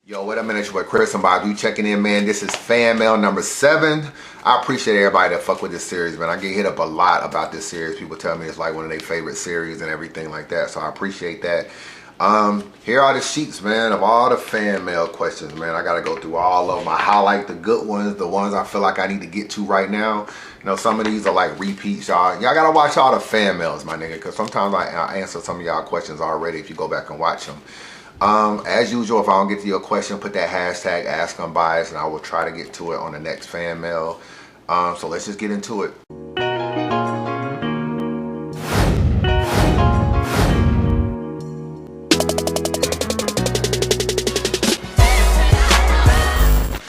Yo, what up, man? It's your boy Chris and Bob. You checking in, man. This is fan mail number 7. I appreciate everybody that fuck with this series, man. I get hit up a lot about this series. People tell me it's like one of their favorite series and everything like that. So I appreciate that. Here are the sheets, man, of all the fan mail questions, man. I gotta go through all of them. I highlight the good ones, the ones I feel like I need to get to right now. You know, some of these are like repeats, y'all. Y'all gotta watch all the fan mails, my nigga, because sometimes I answer some of y'all questions already if you go back and watch them. As usual, if I don't get to your question, put that hashtag #Unbias and I will try to get to it on the next fan mail. So let's just get into it.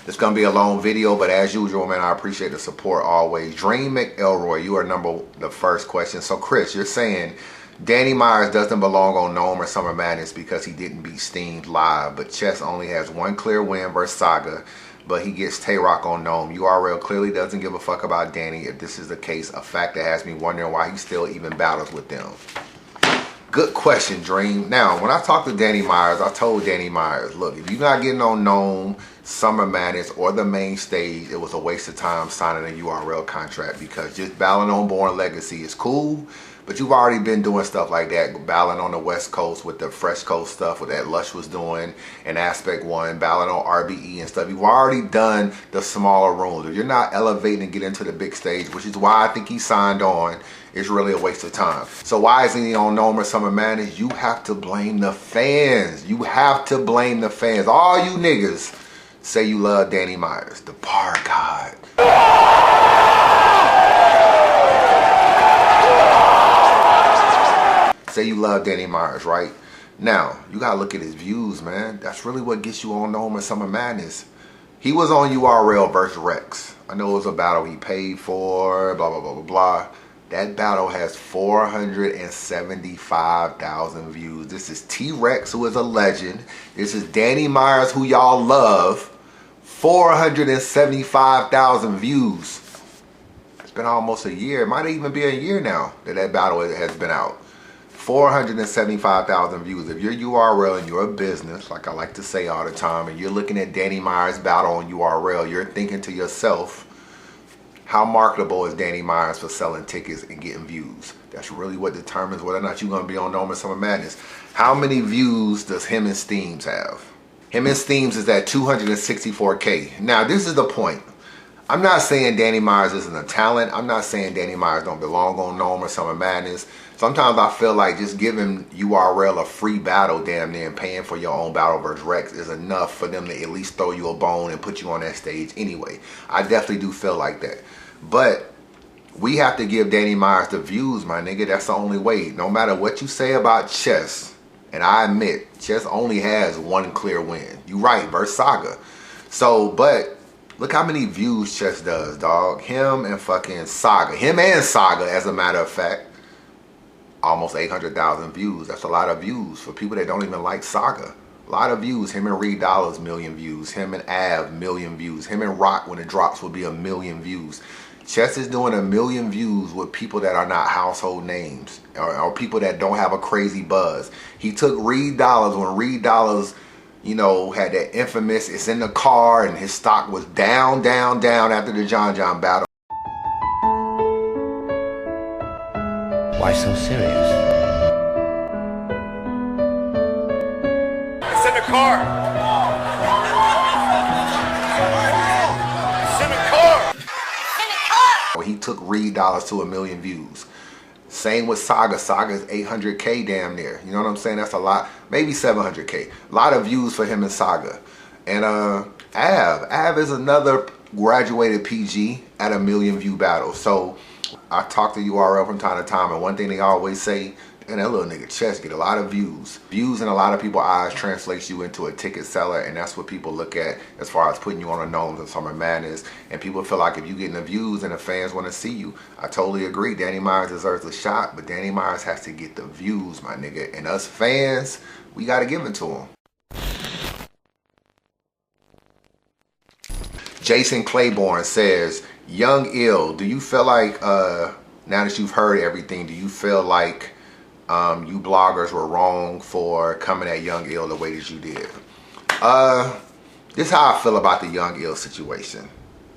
It's gonna be a long video, but as usual, man, I appreciate the support always. Dream McElroy, you are the first question. So Chris, you're saying Danny Myers doesn't belong on Gnome or Summer Madness because he didn't beat Steam live, but Chess only has one clear win versus Saga, but he gets Tay-Rock on Gnome. URL clearly doesn't give a fuck about Danny. If this is the case, a fact that has me wondering why he still even battles with them. Good question, Dream. Now, when I talked to Danny Myers, I told Danny Myers, look, if you're not getting on Gnome, Summer Madness, or the main stage, it was a waste of time signing a URL contract because just battling on Born Legacy is cool, but you've already been doing stuff like that, battling on the West Coast with the Fresh Coast stuff, with that Lush was doing, and Aspect 1, battling on RBE and stuff. You've already done the smaller rooms. If you're not elevating and get into the big stage, which is why I think he signed on, it's really a waste of time. So why isn't he on Gnome or Summer Madness? You have to blame the fans. You have to blame the fans. All you niggas say you love Danny Myers, the bar god. Say you love Danny Myers, right? Now, you gotta look at his views, man. That's really what gets you on Gnome or Summer Madness. He was on URL versus Rex. I know it was a battle he paid for, blah, blah, blah, blah, blah. That battle has 475,000 views. This is T-Rex, who is a legend. This is Danny Myers, who y'all love. 475,000 views. It's been almost a year. It might even be a year now that battle has been out. 475,000 views. If you're URL and you're a business, like I like to say all the time, and you're looking at Danny Myers' battle on URL, you're thinking to yourself, how marketable is Danny Myers for selling tickets and getting views? That's really what determines whether or not you're going to be on Gnome or Summer Madness. How many views does him and Steams have? Him and Steams is at 264K. Now, this is the point. I'm not saying Danny Myers isn't a talent. I'm not saying Danny Myers don't belong on Gnome or Summer Madness. Sometimes I feel like just giving URL a free battle damn near and paying for your own battle versus Rex is enough for them to at least throw you a bone and put you on that stage anyway. I definitely do feel like that. But we have to give Danny Myers the views, my nigga. That's the only way. No matter what you say about Chess, and I admit, Chess only has one clear win. You right, versus Saga. So, but look how many views Chess does, dog. Him and fucking Saga. Him and Saga, as a matter of fact. Almost 800,000 views. That's a lot of views for people that don't even like Saga. A lot of views. Him and Reed Dollars, million views. Him and Av, million views. Him and Rock, when it drops, will be 1 million views. Chess is doing 1 million views with people that are not household names or people that don't have a crazy buzz. He took Reed Dollars when Reed Dollars, you know, had that infamous, it's in the car, and his stock was down, down, down after the John battle. Why so serious? It's in the car. It's in the car. He took Reed Dollars to 1 million views. Same with Saga. Saga is 800K damn near. You know what I'm saying? That's a lot. Maybe 700K. A lot of views for him and Saga. And Av is another graduated PG at 1 million view battle. So I talk to URL from time to time, and one thing they always say, and that little nigga Chess get a lot of views. Views in a lot of people's eyes translates you into a ticket seller, and that's what people look at as far as putting you on a Gnomes and Summer Madness. And people feel like if you getting the views and the fans want to see you, I totally agree. Danny Myers deserves a shot, but Danny Myers has to get the views, my nigga. And us fans, we got to give it to him. Jason Claiborne says, Young Ill, do you feel like, now that you've heard everything, do you feel like you bloggers were wrong for coming at Young Ill the way that you did? This is how I feel about the Young Ill situation.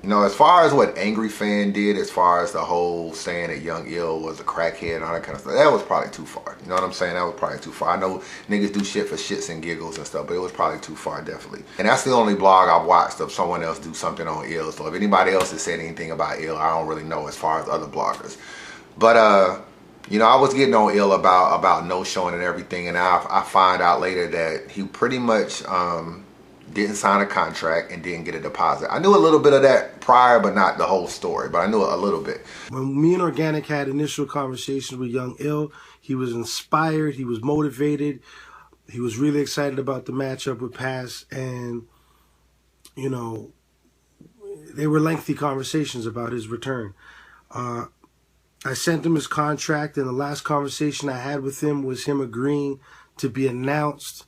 You know, as far as what Angry Fan did, as far as the whole saying that Young Ill was a crackhead and all that kind of stuff, that was probably too far. You know what I'm saying? That was probably too far. I know niggas do shit for shits and giggles and stuff, but it was probably too far, definitely. And that's the only blog I've watched of someone else do something on Ill. So if anybody else has said anything about Ill, I don't really know as far as other bloggers. But, you know, I was getting on Ill about no showing and everything, and I find out later that he pretty much didn't sign a contract and didn't get a deposit. I knew a little bit of that prior, but not the whole story, but I knew a little bit. When me and Organic had initial conversations with Young Ill, he was inspired, he was motivated, he was really excited about the matchup with Pass, and, you know, they were lengthy conversations about his return. I sent him his contract, and the last conversation I had with him was him agreeing to be announced.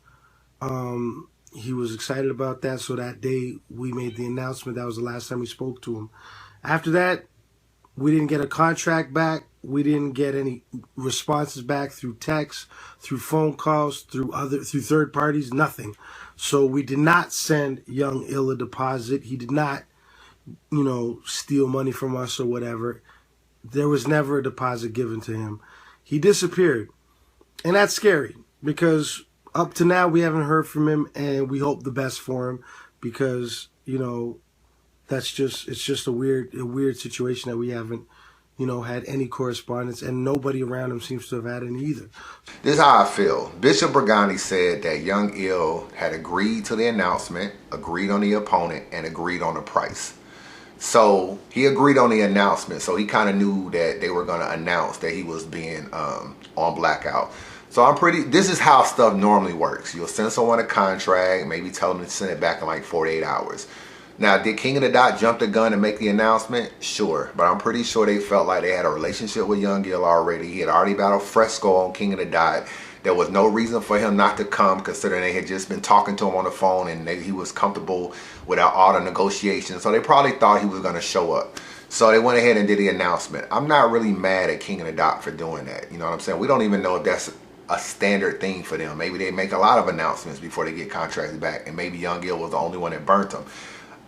He was excited about that, so that day we made the announcement. That was the last time we spoke to him. After that, we didn't get a contract back. We didn't get any responses back through text, through phone calls, through third parties, nothing. So we did not send Young Ill a deposit. He did not, you know, steal money from us or whatever. There was never a deposit given to him. He disappeared. And that's scary because up to now we haven't heard from him, and we hope the best for him because, you know, it's just a weird situation that we haven't, you know, had any correspondence, and nobody around him seems to have had any either. This is how I feel. Bishop Brigani said that Young Ill had agreed to the announcement, agreed on the opponent, and agreed on the price. So he agreed on the announcement, so he kind of knew that they were going to announce that he was being on blackout. So this is how stuff normally works. You'll send someone a contract, maybe tell them to send it back in like 48 hours. Now, did King of the Dot jump the gun and make the announcement? Sure, but I'm pretty sure they felt like they had a relationship with Young Ill already. He had already battled Fresco on King of the Dot. There was no reason for him not to come, considering they had just been talking to him on the phone and he was comfortable without all the negotiations. So they probably thought he was going to show up. So they went ahead and did the announcement. I'm not really mad at King of the Dot for doing that. You know what I'm saying? We don't even know if that's a standard thing for them. Maybe they make a lot of announcements before they get contracts back, and maybe Young Ill was the only one that burnt them.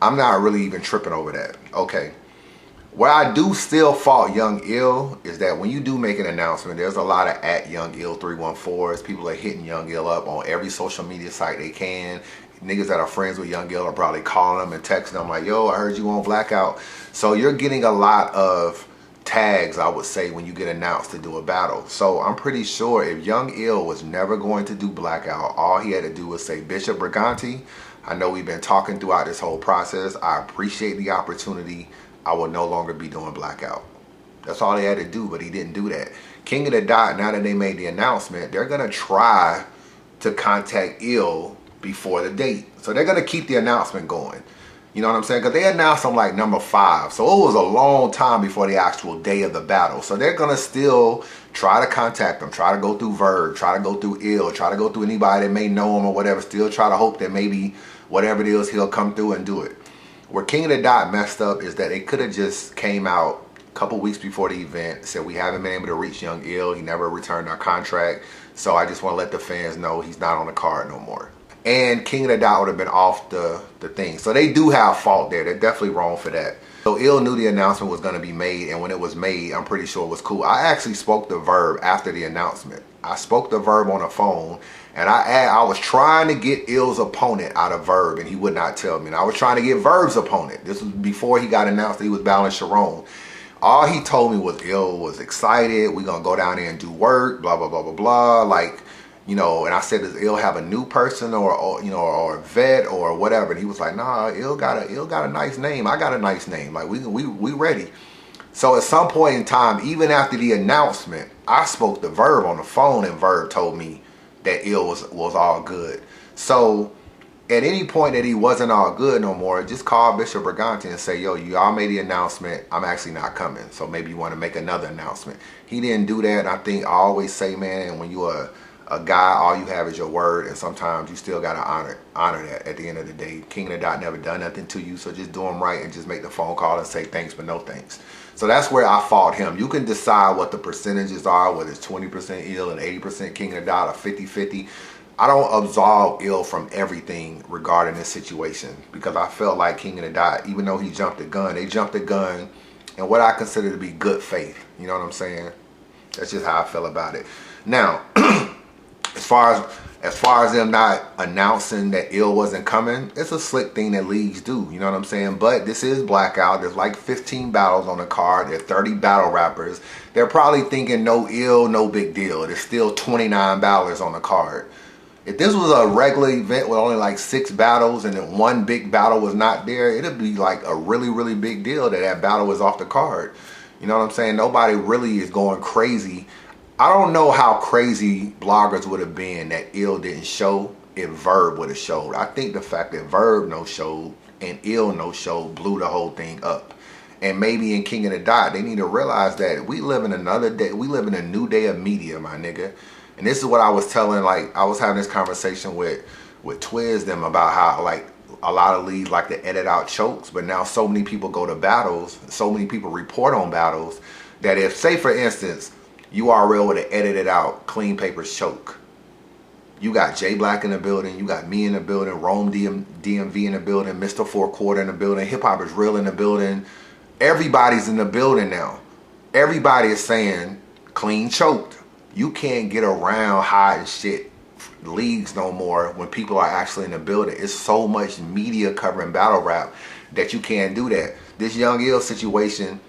I'm not really even tripping over that. Okay. Where I do still fault Young Ill is that when you do make an announcement, there's a lot of at Young Ill 314s. People are hitting Young Ill up on every social media site they can. Niggas that are friends with Young Ill are probably calling them and texting them like, yo, I heard you on blackout. So you're getting a lot of tags, I would say, when you get announced to do a battle. So I'm pretty sure if Young Ill was never going to do blackout, all he had to do was say, Bishop Briganti, I know we've been talking throughout this whole process. I appreciate the opportunity. I will no longer be doing blackout. That's all they had to do, but he didn't do that. King of the Dot, now that they made the announcement, they're going to try to contact Ill before the date. So they're going to keep the announcement going. You know what I'm saying? Because they announced him like number 5. So it was a long time before the actual day of the battle. So they're going to still try to contact him, try to go through Verb, try to go through Ill, try to go through anybody that may know him or whatever. Still try to hope that maybe whatever it is, he'll come through and do it. Where King of the Dot messed up is that they could have just came out a couple weeks before the event, said we haven't been able to reach Young Ill. He never returned our contract. So I just want to let the fans know he's not on the card no more. And King of the Dot would have been off the thing. So they do have fault there. They're definitely wrong for that. So Ill knew the announcement was going to be made, and when it was made, I'm pretty sure it was cool. I actually spoke to Verb after the announcement. I spoke to Verb on the phone, and I was trying to get Ill's opponent out of Verb, and he would not tell me. And I was trying to get Verb's opponent. This was before he got announced that he was battling Sharon. All he told me was Ill was excited. We're going to go down there and do work, blah, blah, blah, blah, blah. Like, you know, and I said, does Ill have a new person or you know, or a vet or whatever? And he was like, nah, Ill got a nice name. I got a nice name. Like, we ready. So at some point in time, even after the announcement, I spoke to Verb on the phone, and Verb told me that Ill was all good. So at any point that he wasn't all good no more, just call Bishop Briganti and say, yo, y'all made the announcement. I'm actually not coming. So maybe you want to make another announcement. He didn't do that. And I think I always say, man, when you're a guy, all you have is your word, and sometimes you still gotta honor that at the end of the day. King of the Dot never done nothing to you, so just do him right and just make the phone call and say thanks but no thanks. So that's where I fault him. You can decide what the percentages are, whether it's 20% Ill and 80% King of the Dot or 50-50. I don't absolve Ill from everything regarding this situation, because I felt like King of the Dot, even though he jumped the gun, they jumped the gun in what I consider to be good faith. You know what I'm saying? That's just how I feel about it. Now, as far as them not announcing that Ill wasn't coming, it's a slick thing that leagues do. You know what I'm saying? But this is Blackout. There's like 15 battles on the card. There's 30 battle rappers. They're probably thinking no Ill, no big deal. There's still 29 battlers on the card. If this was a regular event with only like 6 battles and then one big battle was not there, it'd be like a really, really big deal that that battle was off the card. You know what I'm saying? Nobody really is going crazy. I don't know how crazy bloggers would have been that Ill didn't show if Verb would have showed. I think the fact that Verb no showed and Ill no showed blew the whole thing up. And maybe in King of the Dot, they need to realize that we live in another day. We live in a new day of media, my nigga. And this is what I was telling, like, I was having this conversation with Twiz them about how, like, a lot of leagues like to edit out chokes, but now so many people go to battles, so many people report on battles, that if, say for instance, URL would have edited out Clean Paper's choke, you got J Black in the building, you got me in the building, Rome DMV in the building, Mr. Four Quarter in the building, Hip Hop is Real in the building, everybody's in the building now. Everybody is saying Clean choked. You can't get around hiding shit leagues no more when people are actually in the building. It's so much media covering battle rap that you can't do that. This Young Ill situation,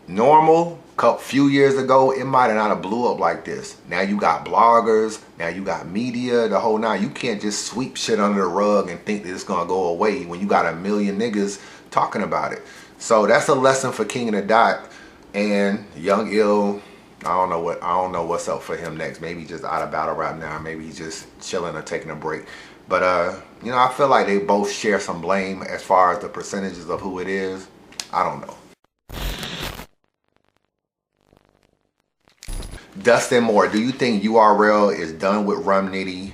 normal, few years ago, it might have not have blew up like this. Now you got bloggers, now you got media, the whole nine. You can't just sweep shit under the rug and think that it's gonna go away when you got a million niggas talking about it. So that's a lesson for King of the Dot and Young Ill. I don't know what's up for him next. Maybe just out of battle rap now. Maybe he's just chilling or taking a break. But you know, I feel like they both share some blame as far as the percentages of who it is. I don't know. Dustin Moore, do you think URL is done with Rum Nitty,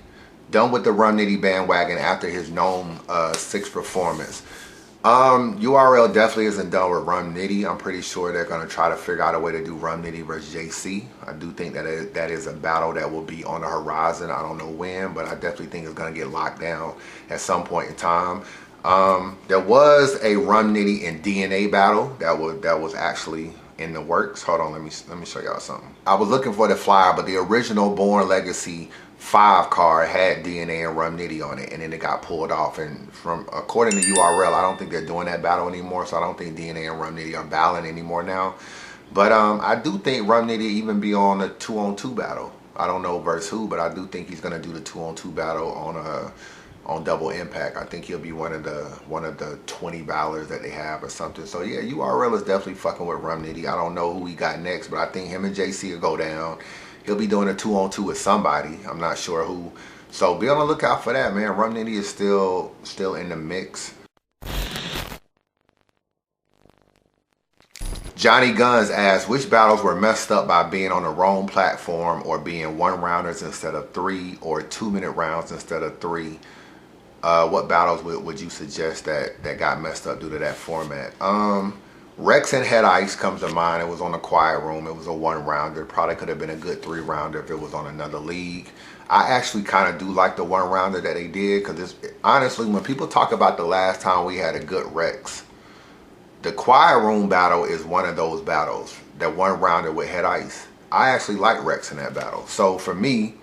done with the Rum Nitty bandwagon after his known 6 performance? URL definitely isn't done with Rum Nitty. I'm pretty sure they're going to try to figure out a way to do Rum Nitty versus JC. I do think that is a battle that will be on the horizon. I don't know when, but I definitely think it's going to get locked down at some point in time. There was a Rum Nitty and DNA battle that was actually in the works. Hold on, let me show y'all something. I was looking for the flyer, but the original Born Legacy 5 card had DNA and Rum Nitty on it, and then it got pulled off. And according to URL, I don't think they're doing that battle anymore, so I don't think DNA and Rum Nitty are battling anymore now. But I do think Rum Nitty even be on a 2-on-2 battle. I don't know versus who, but I do think he's gonna do the 2-on-2 battle on Double Impact. I think he'll be one of the 20 battlers that they have or something. So yeah, URL is definitely fucking with Rum Nitty. I don't know who he got next, but I think him and JC will go down. He'll be doing a 2-on-2 with somebody. I'm not sure who. So be on the lookout for that, man. Rum Nitty is still in the mix. Johnny Guns asks, which battles were messed up by being on the wrong platform or being 1-rounders instead of 3 or 2-minute rounds instead of 3? What battles would you suggest that got messed up due to that format? Rex and Head Ice comes to mind. It was on the Quiet Room. It was a 1-rounder. Probably could have been a good 3-rounder if it was on another league. I actually kind of do like the 1-rounder that they did, because honestly, when people talk about the last time we had a good Rex, the Quiet Room battle is one of those battles. That 1-rounder with Head Ice. I actually like Rex in that battle. So for me,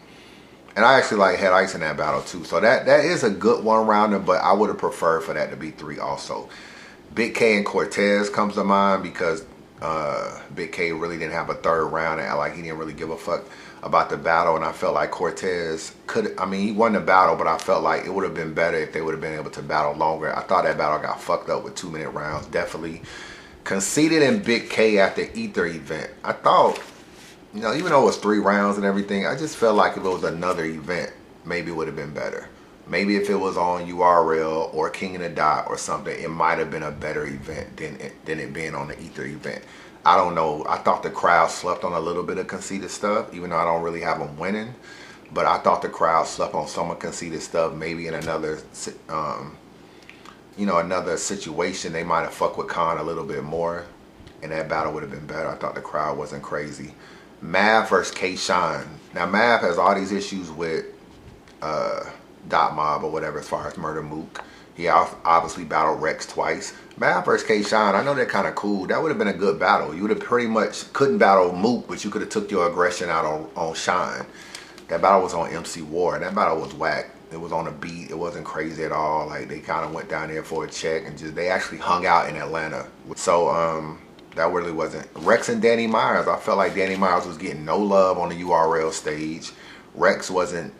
and I actually like Head Ice in that battle too. So that is a good 1-rounder, but I would have preferred for that to be 3 also. Big K and Cortez comes to mind because Big K really didn't have a 3rd round, and like he didn't really give a fuck about the battle, and I felt like Cortez he won the battle, but I felt like it would have been better if they would have been able to battle longer. I thought that battle got fucked up with 2-minute rounds. Definitely conceded in Big K at the Ether event. I thought, you know, even though it was 3 rounds and everything, I just felt like if it was another event, maybe it would have been better. Maybe if it was on URL or King of the Dot or something, it might have been a better event than it being on the Ether event. I don't know. I thought the crowd slept on a little bit of conceited stuff, even though I don't really have them winning. But I thought the crowd slept on some of conceited stuff. Maybe in another, another situation, they might have fucked with Khan a little bit more, and that battle would have been better. I thought the crowd wasn't crazy. Mav versus K-Shine. Now Mav has all these issues with Dot Mob or whatever as far as Murder Mook. He obviously battled Rex twice. Mav versus K-Shine, I know they're kind of cool. That would have been a good battle. You would have pretty much couldn't battle Mook, but you could have took your aggression out on Shine. That battle was on MC War, and that battle was whack. It was on a beat. It wasn't crazy at all. Like, they kind of went down there for a check and just, they actually hung out in Atlanta. So, that really wasn't. Rex and Danny Myers, I felt like Danny Myers was getting no love on the URL stage. Rex wasn't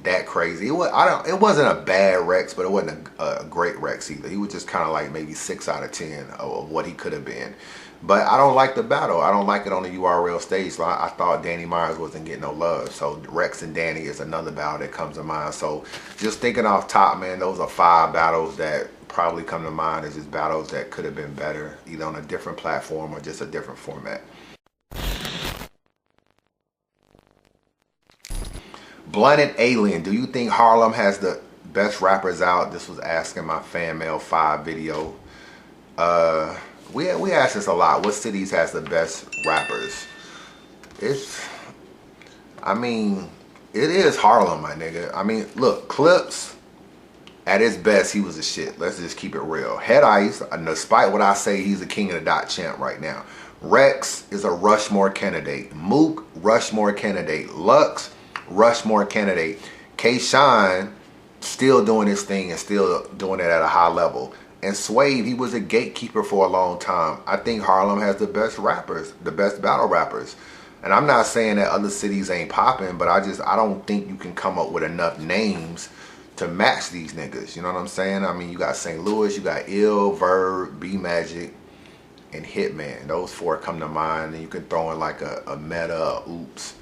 that crazy. It wasn't a bad Rex, but it wasn't a great Rex either. He was just kind of like maybe 6 out of 10 of what he could have been. But I don't like the battle. I don't like it on the URL stage. So I thought Danny Myers wasn't getting no love. So Rex and Danny is another battle that comes to mind. So just thinking off top, man, those are 5 battles that probably come to mind as just battles that could have been better, either on a different platform or just a different format. Blunted Alien, do you think Harlem has the best rappers out? This was asking my FanMail 5 video. We ask this a lot. What cities has the best rappers? I mean, it is Harlem, my nigga. I mean, look, Clips, at his best, he was a shit. Let's just keep it real. Head Ice, despite what I say, he's the king of the dot champ right now. Rex is a Rushmore candidate. Mook, Rushmore candidate. Lux, Rushmore candidate. K-Shine, still doing his thing and still doing it at a high level. And Suede, he was a gatekeeper for a long time. I think Harlem has the best rappers, the best battle rappers. And I'm not saying that other cities ain't popping, but I don't think you can come up with enough names to match these niggas. You know what I'm saying? I mean, you got St. Louis, you got Ill, Verb, B-Magic, and Hitman. Those 4 come to mind. And you can throw in like a Meta, Oops,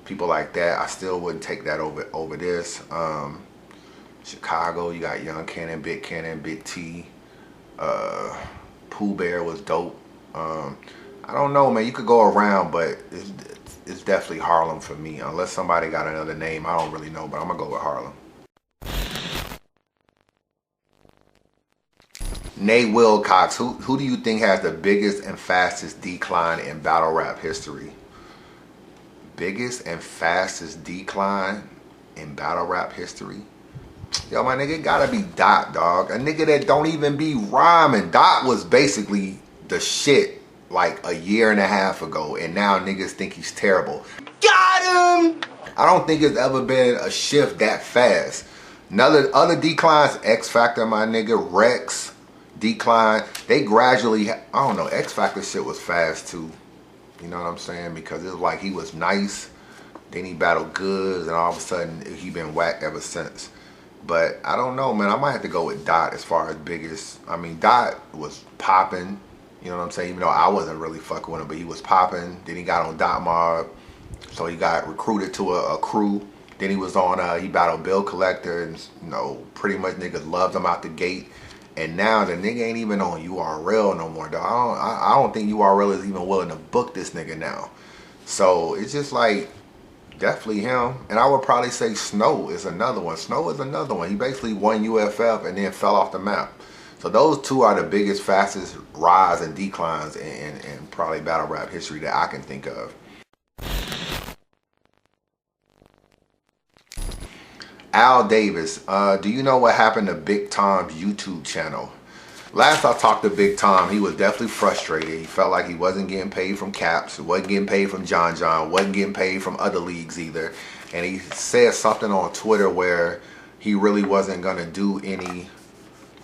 people like that. I still wouldn't take that over this. Chicago, you got Young Cannon, Big T. Pooh Bear was dope. I don't know, man. You could go around, but it's definitely Harlem for me. Unless somebody got another name, I don't really know, but I'm gonna go with Harlem. Nate Wilcox, who do you think has the biggest and fastest decline in battle rap history? Biggest and fastest decline in battle rap history? Yo, my nigga, it gotta be Dot, dog. A nigga that don't even be rhyming. Dot was basically the shit like a year and a half ago, and now niggas think he's terrible. Got him! I don't think it's ever been a shift that fast. Other declines, X Factor, my nigga, Rex, decline. They gradually, I don't know, X Factor shit was fast too. You know what I'm saying? Because it was like he was nice, then he battled Goods, and all of a sudden he been whacked ever since. But I don't know, man. I might have to go with Dot as far as biggest. I mean, Dot was popping. You know what I'm saying? Even though I wasn't really fucking with him, but he was popping. Then he got on Dot Mob, so he got recruited to a crew. Then he was on, he battled Bill Collector, and you know, pretty much niggas loved him out the gate. And now the nigga ain't even on URL no more, dog. I don't think URL is even willing to book this nigga now. So it's just like, definitely him. And I would probably say Snow is another one. Snow is another one. He basically won UFF and then fell off the map. So those 2 are the biggest, fastest rise and declines in probably battle rap history that I can think of. Al Davis, do you know what happened to Big Tom's YouTube channel? Last I talked to Big Tom, he was definitely frustrated. He felt like he wasn't getting paid from Caps, wasn't getting paid from John John, wasn't getting paid from other leagues either. And he said something on Twitter where he really wasn't gonna do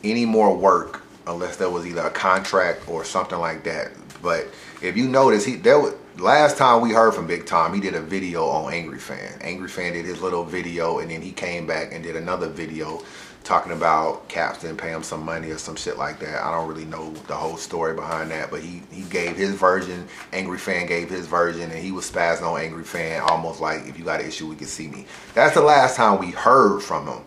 any more work unless there was either a contract or something like that. But if you notice, last time we heard from Big Tom, he did a video on Angry Fan. Angry Fan did his little video, and then he came back and did another video talking about Caps didn't pay him some money or some shit like that. I don't really know the whole story behind that, but he gave his version, Angry Fan gave his version, and he was spazzing on Angry Fan, almost like, if you got an issue, we can see me. That's the last time we heard from him.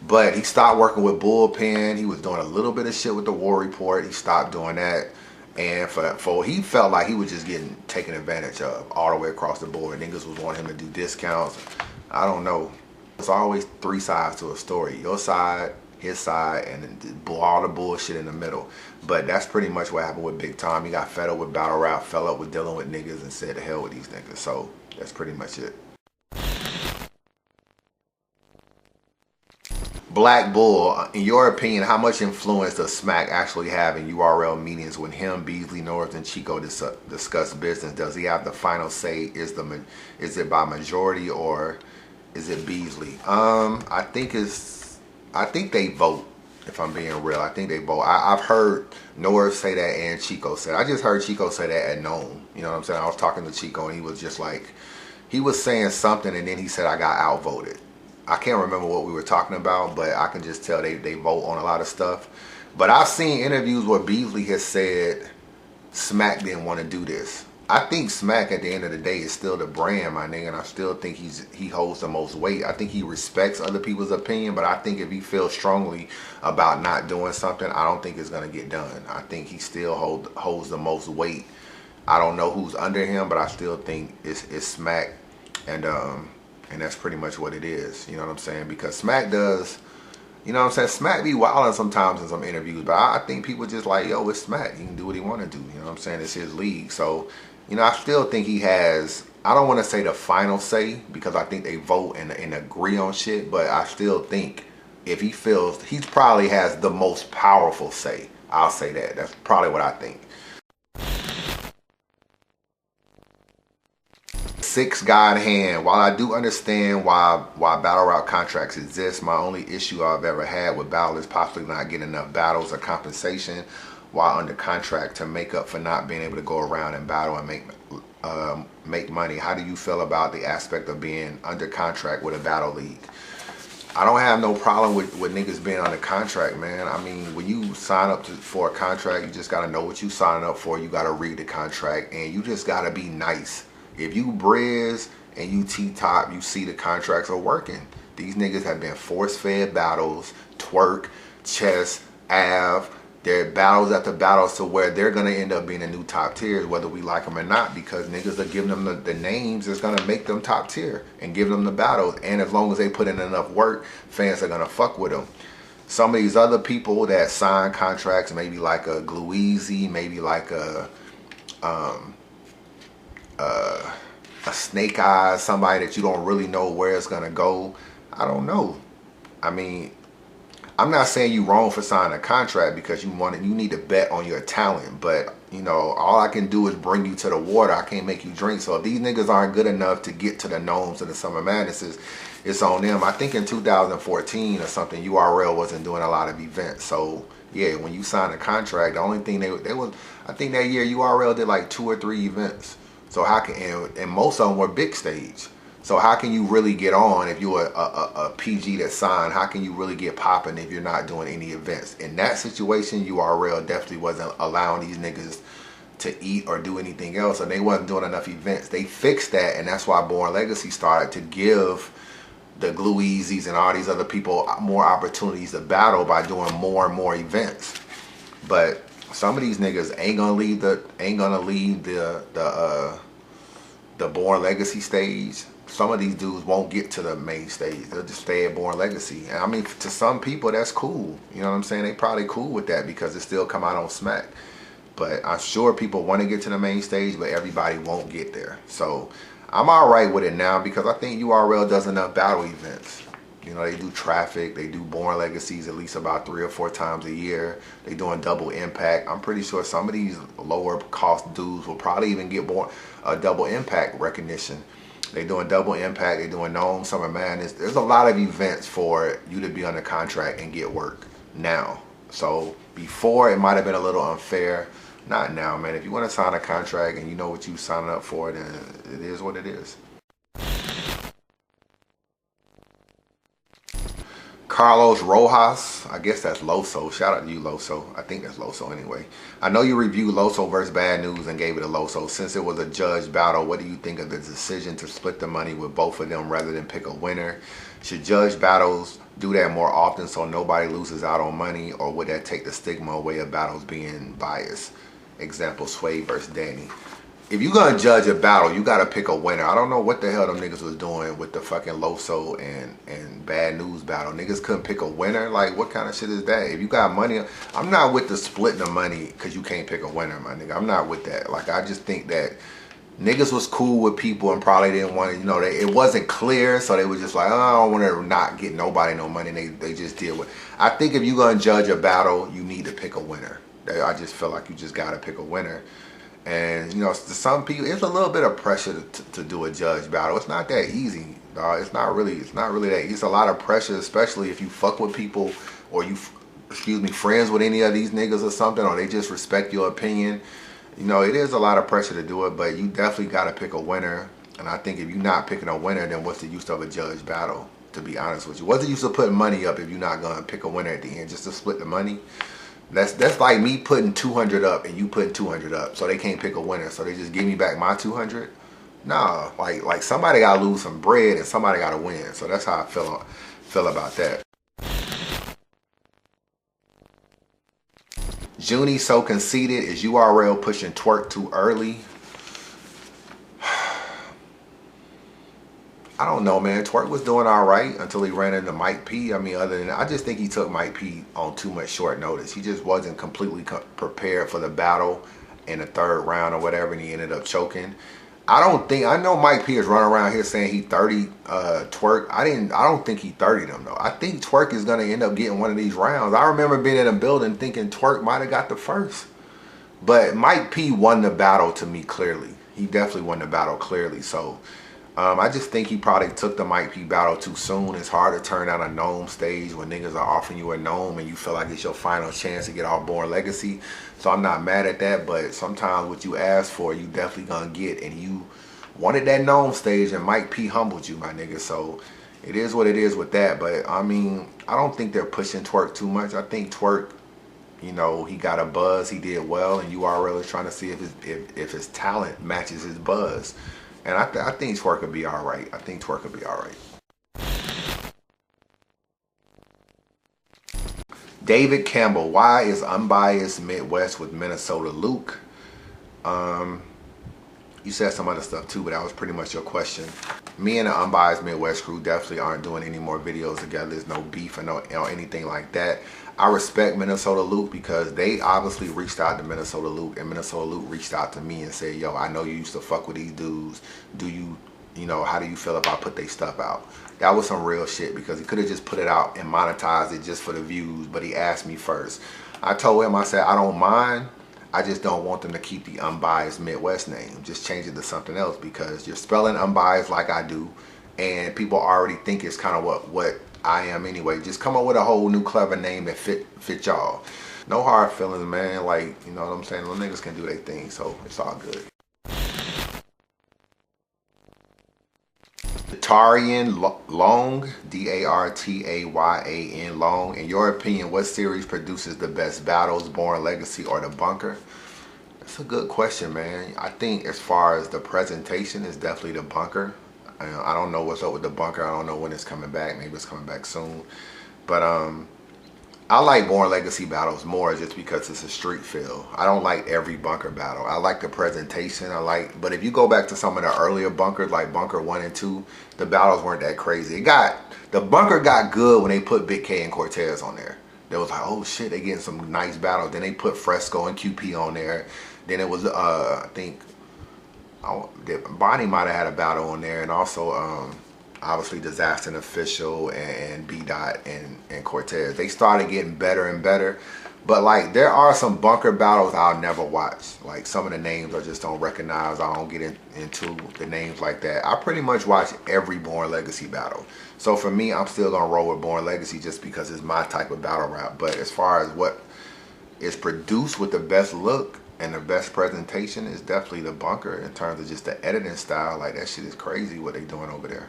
But he stopped working with Bullpen. He was doing a little bit of shit with the War Report. He stopped doing that. And for he felt like he was just getting taken advantage of all the way across the board. Niggas was wanting him to do discounts. I don't know. It's always 3 sides to a story. Your side, his side, and then all the bullshit in the middle. But that's pretty much what happened with Big Tom. He got fed up with battle rap, fell up with dealing with niggas, and said to hell with these niggas. So that's pretty much it. Black Bull, in your opinion, how much influence does Smack actually have in URL meetings when him, Beasley, Norris, and Chico discuss business? Does he have the final say? Is it by majority or is it Beasley? I think they vote. If I'm being real, I think they vote. I've heard Norris say that and Chico say. I just heard Chico say that at Nome. You know what I'm saying? I was talking to Chico and he was just like, he was saying something and then he said I got outvoted. I can't remember what we were talking about, but I can just tell they vote on a lot of stuff. But I've seen interviews where Beasley has said Smack didn't want to do this. I think Smack at the end of the day is still the brand, my nigga, and I still think he holds the most weight. I think he respects other people's opinion, but I think if he feels strongly about not doing something, I don't think it's gonna get done. I think he still holds the most weight. I don't know who's under him, but I still think it's Smack, and that's pretty much what it is. You know what I'm saying? Because Smack does. You know what I'm saying? Smack be wilding sometimes in some interviews, but I think people just like, yo, it's Smack. He can do what he want to do. You know what I'm saying? It's his league. So, you know, I still think he has, I don't want to say the final say because I think they vote and agree on shit, but I still think if he feels, he probably has the most powerful say. I'll say that. That's probably what I think. 6 God hand. While I do understand why battle route contracts exist, my only issue I've ever had with battle is possibly not getting enough battles or compensation while under contract to make up for not being able to go around and battle and make money. How do you feel about the aspect of being under contract with a battle league? I don't have no problem with niggas being under contract, man. I mean, when you sign up for a contract, you just got to know what you signing up for. You got to read the contract and you just got to be nice. If you Briz and you T-Top, you see the contracts are working. These niggas have been force-fed battles, twerk, chess, Av. They're battles after battles to where they're going to end up being the new top tiers, whether we like them or not, because niggas are giving them the names that's going to make them top tier and give them the battles. And as long as they put in enough work, fans are going to fuck with them. Some of these other people that sign contracts, maybe like a Gluezy, maybe like a Snake Eyes, somebody that you don't really know where it's gonna go. I don't know. I mean, I'm not saying you wrong for signing a contract because you need to bet on your talent, but you know, all I can do is bring you to the water. I can't make you drink. So if these niggas aren't good enough to get to the Gnomes and the Summer Madnesses, it's on them. I think in 2014 or something, URL wasn't doing a lot of events. So yeah, when you sign a contract, the only thing they was, I think that year URL did like 2 or 3 events. So how can, and most of them were big stage. So how can you really get on if you're a PG that signed? How can you really get popping if you're not doing any events? In that situation, URL definitely wasn't allowing these niggas to eat or do anything else, and they wasn't doing enough events. They fixed that, and that's why Born Legacy started to give the Glueezys and all these other people more opportunities to battle by doing more and more events. But some of these niggas ain't gonna leave the Born Legacy stage. Some of these dudes won't get to the main stage. They'll just stay at Born Legacy. And I mean, to some people, that's cool. You know what I'm saying? They probably cool with that because it still come out on Smack. But I'm sure people want to get to the main stage, but everybody won't get there. So I'm all right with it now because I think URL does enough battle events. You know, they do Traffic, they do Born Legacies at least about 3 or 4 times a year. They doing Double Impact. I'm pretty sure some of these lower cost dudes will probably even get Double Impact recognition. They doing Double Impact, they doing Gnome, Summer Madness. There's a lot of events for you to be under contract and get work now. So before it might have been a little unfair. Not now, man. If you want to sign a contract and you know what you signing up for, then it is what it is. Carlos Rojas, I guess that's Loso. Shout out to you, Loso. I think that's Loso anyway. I know you reviewed Loso versus Bad News and gave it a Loso. Since it was a judge battle, what do you think of the decision to split the money with both of them rather than pick a winner? Should judge battles do that more often so nobody loses out on money, or would that take the stigma away of battles being biased? Example, Sway versus Danny. If you're gonna judge a battle, you gotta pick a winner. I don't know what the hell them niggas was doing with the fucking Loso and Bad News battle. Niggas couldn't pick a winner. Like, what kind of shit is that? If you got money, I'm not with the splitting the money because you can't pick a winner, my nigga. I'm not with that. Like, I just think that niggas was cool with people and probably didn't want to, you know, it wasn't clear, so they was just like, oh, I don't want to not get nobody no money. They just did what. I think if you're gonna judge a battle, you need to pick a winner. I just feel like you just gotta pick a winner. And you know, to some people, it's a little bit of pressure to do a judge battle. It's not that easy, dog. It's not really that. It's a lot of pressure, especially if you fuck with people or you, excuse me, friends with any of these niggas or something, or they just respect your opinion. You know, it is a lot of pressure to do it, but you definitely got to pick a winner. And I think if you're not picking a winner, then what's the use of a judge battle, to be honest with you? What's the use of putting money up if you're not going to pick a winner at the end just to split the money? That's like me putting 200 up and you putting 200 up, so they can't pick a winner, so they just give me back my 200. Nah, like somebody got to lose some bread and somebody got to win. So that's how I feel about that. Junie so conceited. Is URL pushing twerk too early? I don't know, man. Twerk was doing all right until he ran into Mike P. I mean, other than that, I just think he took Mike P on too much short notice. He just wasn't completely prepared for the battle in the third round or whatever, and he ended up choking. I know Mike P is running around here saying he 30 Twerk. I don't think he 30'd him though. I think Twerk is gonna end up getting one of these rounds. I remember being in a building thinking Twerk might have got the first. But Mike P won the battle to me clearly. He definitely won the battle clearly. So I just think he probably took the Mike P battle too soon. It's hard to turn down a gnome stage when niggas are offering you a gnome and you feel like it's your final chance to get off Born Legacy. So I'm not mad at that, but sometimes what you ask for, you definitely gonna get. And you wanted that gnome stage and Mike P humbled you, my nigga. So it is what it is with that. But I mean, I don't think they're pushing Twerk too much. I think Twerk, you know, he got a buzz, he did well, and URL is trying to see if his talent matches his buzz. And I think Twerk will be all right. I think Twerk will be all right. David Campbell, why is Unbiased Midwest with Minnesota Luke? You said some other stuff too, but that was pretty much your question. Me and the Unbiased Midwest crew definitely aren't doing any more videos together. There's no beef or anything like that. I respect Minnesota Luke because they obviously reached out to Minnesota Luke, and Minnesota Luke reached out to me and said, yo, I know you used to fuck with these dudes. You know, how do you feel if I put their stuff out? That was some real shit because he could have just put it out and monetized it just for the views, but he asked me first. I told him, I said, I don't mind. I just don't want them to keep the Unbiased Midwest name. Just change it to something else because you're spelling unbiased like I do, and people already think it's kind of what I am anyway. Just come up with a whole new clever name that fit y'all. No hard feelings, man. Like, you know what I'm saying? Little niggas can do their thing, so it's all good. Dartyan Long, D-A-R-T-A-Y-A-N Long. In your opinion, what series produces the best battles, Born Legacy or The Bunker? That's a good question, man. I think as far as the presentation, it's definitely The Bunker. I don't know what's up with The Bunker. I don't know when it's coming back. Maybe it's coming back soon. But I like Born Legacy battles more just because it's a street feel. I don't like every Bunker battle. I like the presentation. But if you go back to some of the earlier Bunkers, like Bunker 1 and 2, the battles weren't that crazy. The Bunker got good when they put Big K and Cortez on there. They was like, oh shit, they getting some nice battles. Then they put Fresco and QP on there. Then it was, I think, Bonnie might have had a battle on there, and also obviously Disaster and Official and B-Dot and Cortez. They started getting better and better, but like there are some Bunker battles I'll never watch. Like some of the names I just don't recognize. I don't get into the names like that. I pretty much watch every Born Legacy battle. So for me, I'm still gonna roll with Born Legacy just because it's my type of battle rap. But as far as what is produced with the best look and the best presentation, is definitely The Bunker in terms of just the editing style. Like that shit is crazy what they doing over there.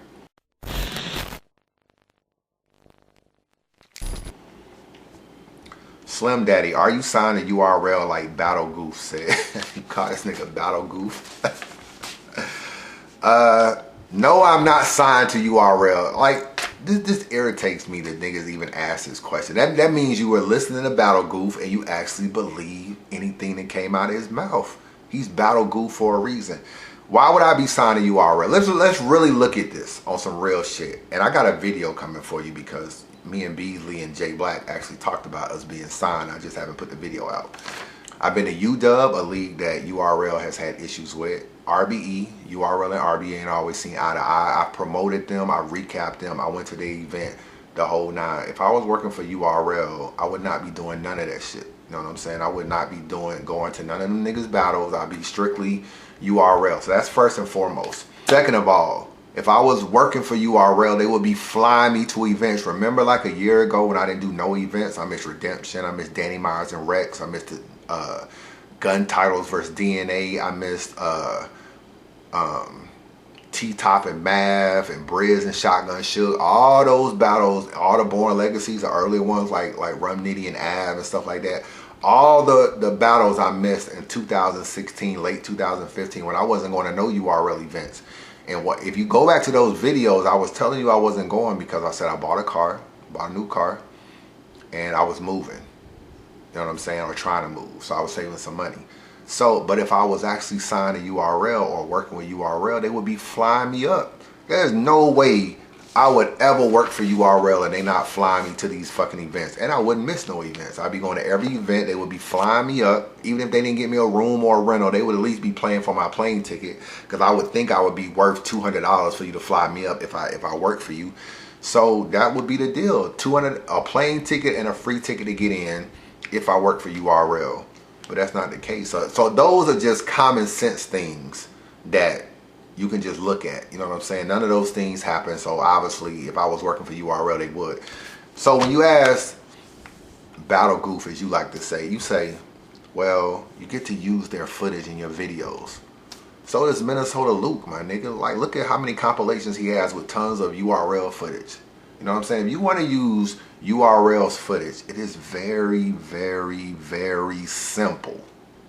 Slim Daddy, are you signed to URL like Battle Goof said? You call this nigga Battle Goof? No, I'm not signed to URL. Like, this irritates me that niggas even ask this question. That means you were listening to Battle Goof and you actually believe anything that came out of his mouth. He's Battle Goof for a reason. Why would I be signed to URL? Let's really look at this on some real shit. And I got a video coming for you because me and Beasley and Jay Black actually talked about us being signed. I just haven't put the video out. I've been to UW, a league that URL has had issues with. RBE, URL and RBE ain't always seen eye to eye. I promoted them, I recapped them, I went to the event, the whole nine. If I was working for URL, I would not be doing none of that shit. You know what I'm saying? I would not be going to none of them niggas battles. I'd be strictly URL. So that's first and foremost. Second of all, if I was working for URL, they would be flying me to events. Remember like a year ago when I didn't do no events? I missed Redemption, I missed Danny Myers and Rex, I missed the gun titles versus DNA, I missed T-Top and Mav and Briz and Shotgun Shook. All those battles, all the Born Legacies, the earlier ones like Rum Nitty and Av and stuff like that. All the battles I missed in 2016, late 2015 when I wasn't going to no URL events. And what if you go back to those videos, I was telling you I wasn't going because I said I bought a new car, and I was moving. You know what I'm saying? Or trying to move. So I was saving some money. So, but if I was actually signed to URL or working with URL, they would be flying me up. There's no way I would ever work for URL and they not flying me to these fucking events. And I wouldn't miss no events. I'd be going to every event. They would be flying me up. Even if they didn't get me a room or a rental, they would at least be paying for my plane ticket. Because I would think I would be worth $200 for you to fly me up if I work for you. So that would be the deal. $200, a plane ticket and a free ticket to get in if I work for URL. But that's not the case. So those are just common sense things that you can just look at. You know what I'm saying? None of those things happen. So obviously, if I was working for URL, they would. So when you ask Battle Goof, as you like to say, you say, well, you get to use their footage in your videos. So does Minnesota Luke, my nigga. Like, look at how many compilations he has with tons of URL footage. You know what I'm saying? If you want to use URL's footage, it is very, very, very simple.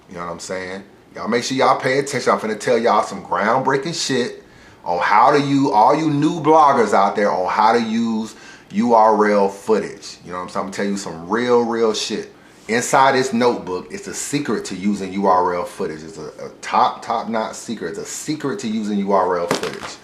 You know what I'm saying? Y'all make sure y'all pay attention. I'm finna tell y'all some groundbreaking shit on how to use, all you new bloggers out there, on how to use URL footage. You know what I'm saying? I'm gonna tell you some real shit. Inside this notebook, it's a secret to using URL footage. It's a top-notch secret. It's a secret to using URL footage.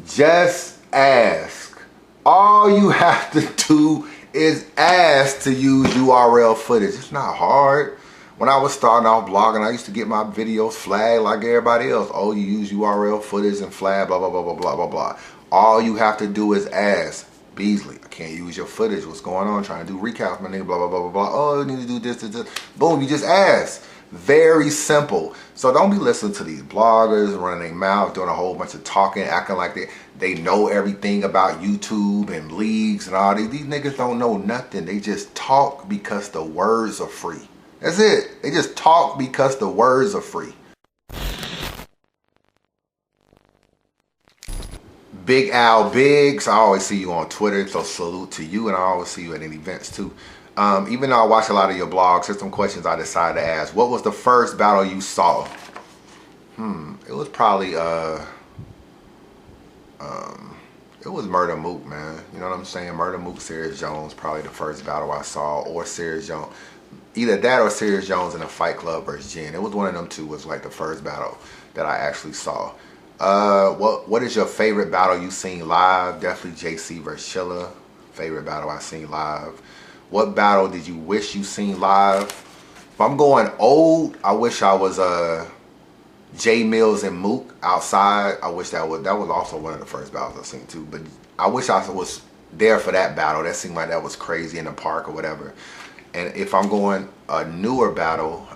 Just ask. All you have to do is ask to use URL footage. It's not hard. When I was starting off blogging, I used to get my videos flagged like everybody else. Oh, you use URL footage and flag, blah, blah, blah, blah, blah, blah, blah. All you have to do is ask. Beasley, I can't use your footage. What's going on? Trying to do recaps, my nigga, blah, blah, blah, blah, blah. Oh, you need to do this. Boom, you just ask. Very simple. So don't be listening to these bloggers running their mouth, doing a whole bunch of talking, acting like they know everything about YouTube and leagues and all. These niggas don't know nothing. They just talk because the words are free. That's it. They just talk because the words are free. Big Al Biggs, I always see you on Twitter, so salute to you, and I always see you at any events too. Even though I watch a lot of your blogs, here's some questions I decided to ask. What was the first battle you saw? It was probably it was Murder Mook, man. You know what I'm saying? Murder Mook, Serious Jones, probably the first battle I saw, or Serious Jones. Either that or Serious Jones in a Fight Club versus Jen. It was one of them two was like the first battle that I actually saw. What is your favorite battle you seen live? Definitely JC versus Chilla. Favorite battle I seen live. What battle did you wish you seen live? If I'm going old, I wish I was J Mills and Mook outside. I wish that was also one of the first battles I seen too. But I wish I was there for that battle. That seemed like that was crazy in the park or whatever. And if I'm going a newer battle,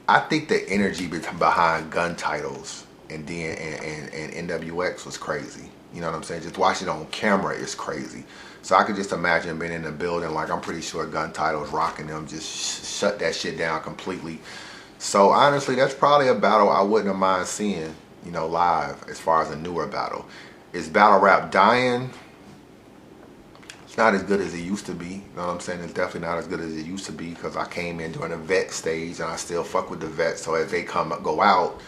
I think the energy behind gun titles and NWX was crazy. You know what I'm saying? Just watching it on camera is crazy. So I could just imagine being in the building, like I'm pretty sure gun titles rocking them, just shut that shit down completely. So honestly, that's probably a battle I wouldn't have mind seeing, you know, live as far as a newer battle. Is battle rap dying? It's not as good as it used to be. You know what I'm saying? It's definitely not as good as it used to be because I came in during the vet stage and I still fuck with the vets. So as they go out,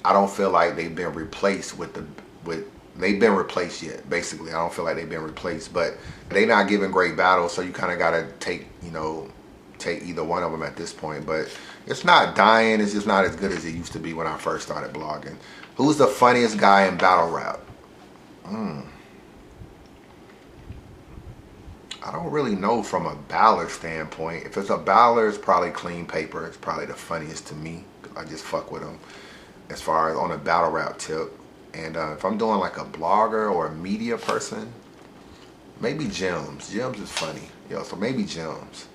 I don't feel like they've been replaced they've been replaced yet, basically. I don't feel like they've been replaced, but they not giving great battles, so you kind of got to take either one of them at this point. But it's not dying, it's just not as good as it used to be when I first started blogging. Who's the funniest guy in battle rap? I don't really know from a battler standpoint. If it's a battler, it's probably Clean Paper. It's probably the funniest to me. I just fuck with him as far as on a battle rap tip. And if I'm doing like a blogger or a media person, maybe Gems. Gems is funny. Yo, so maybe Gems.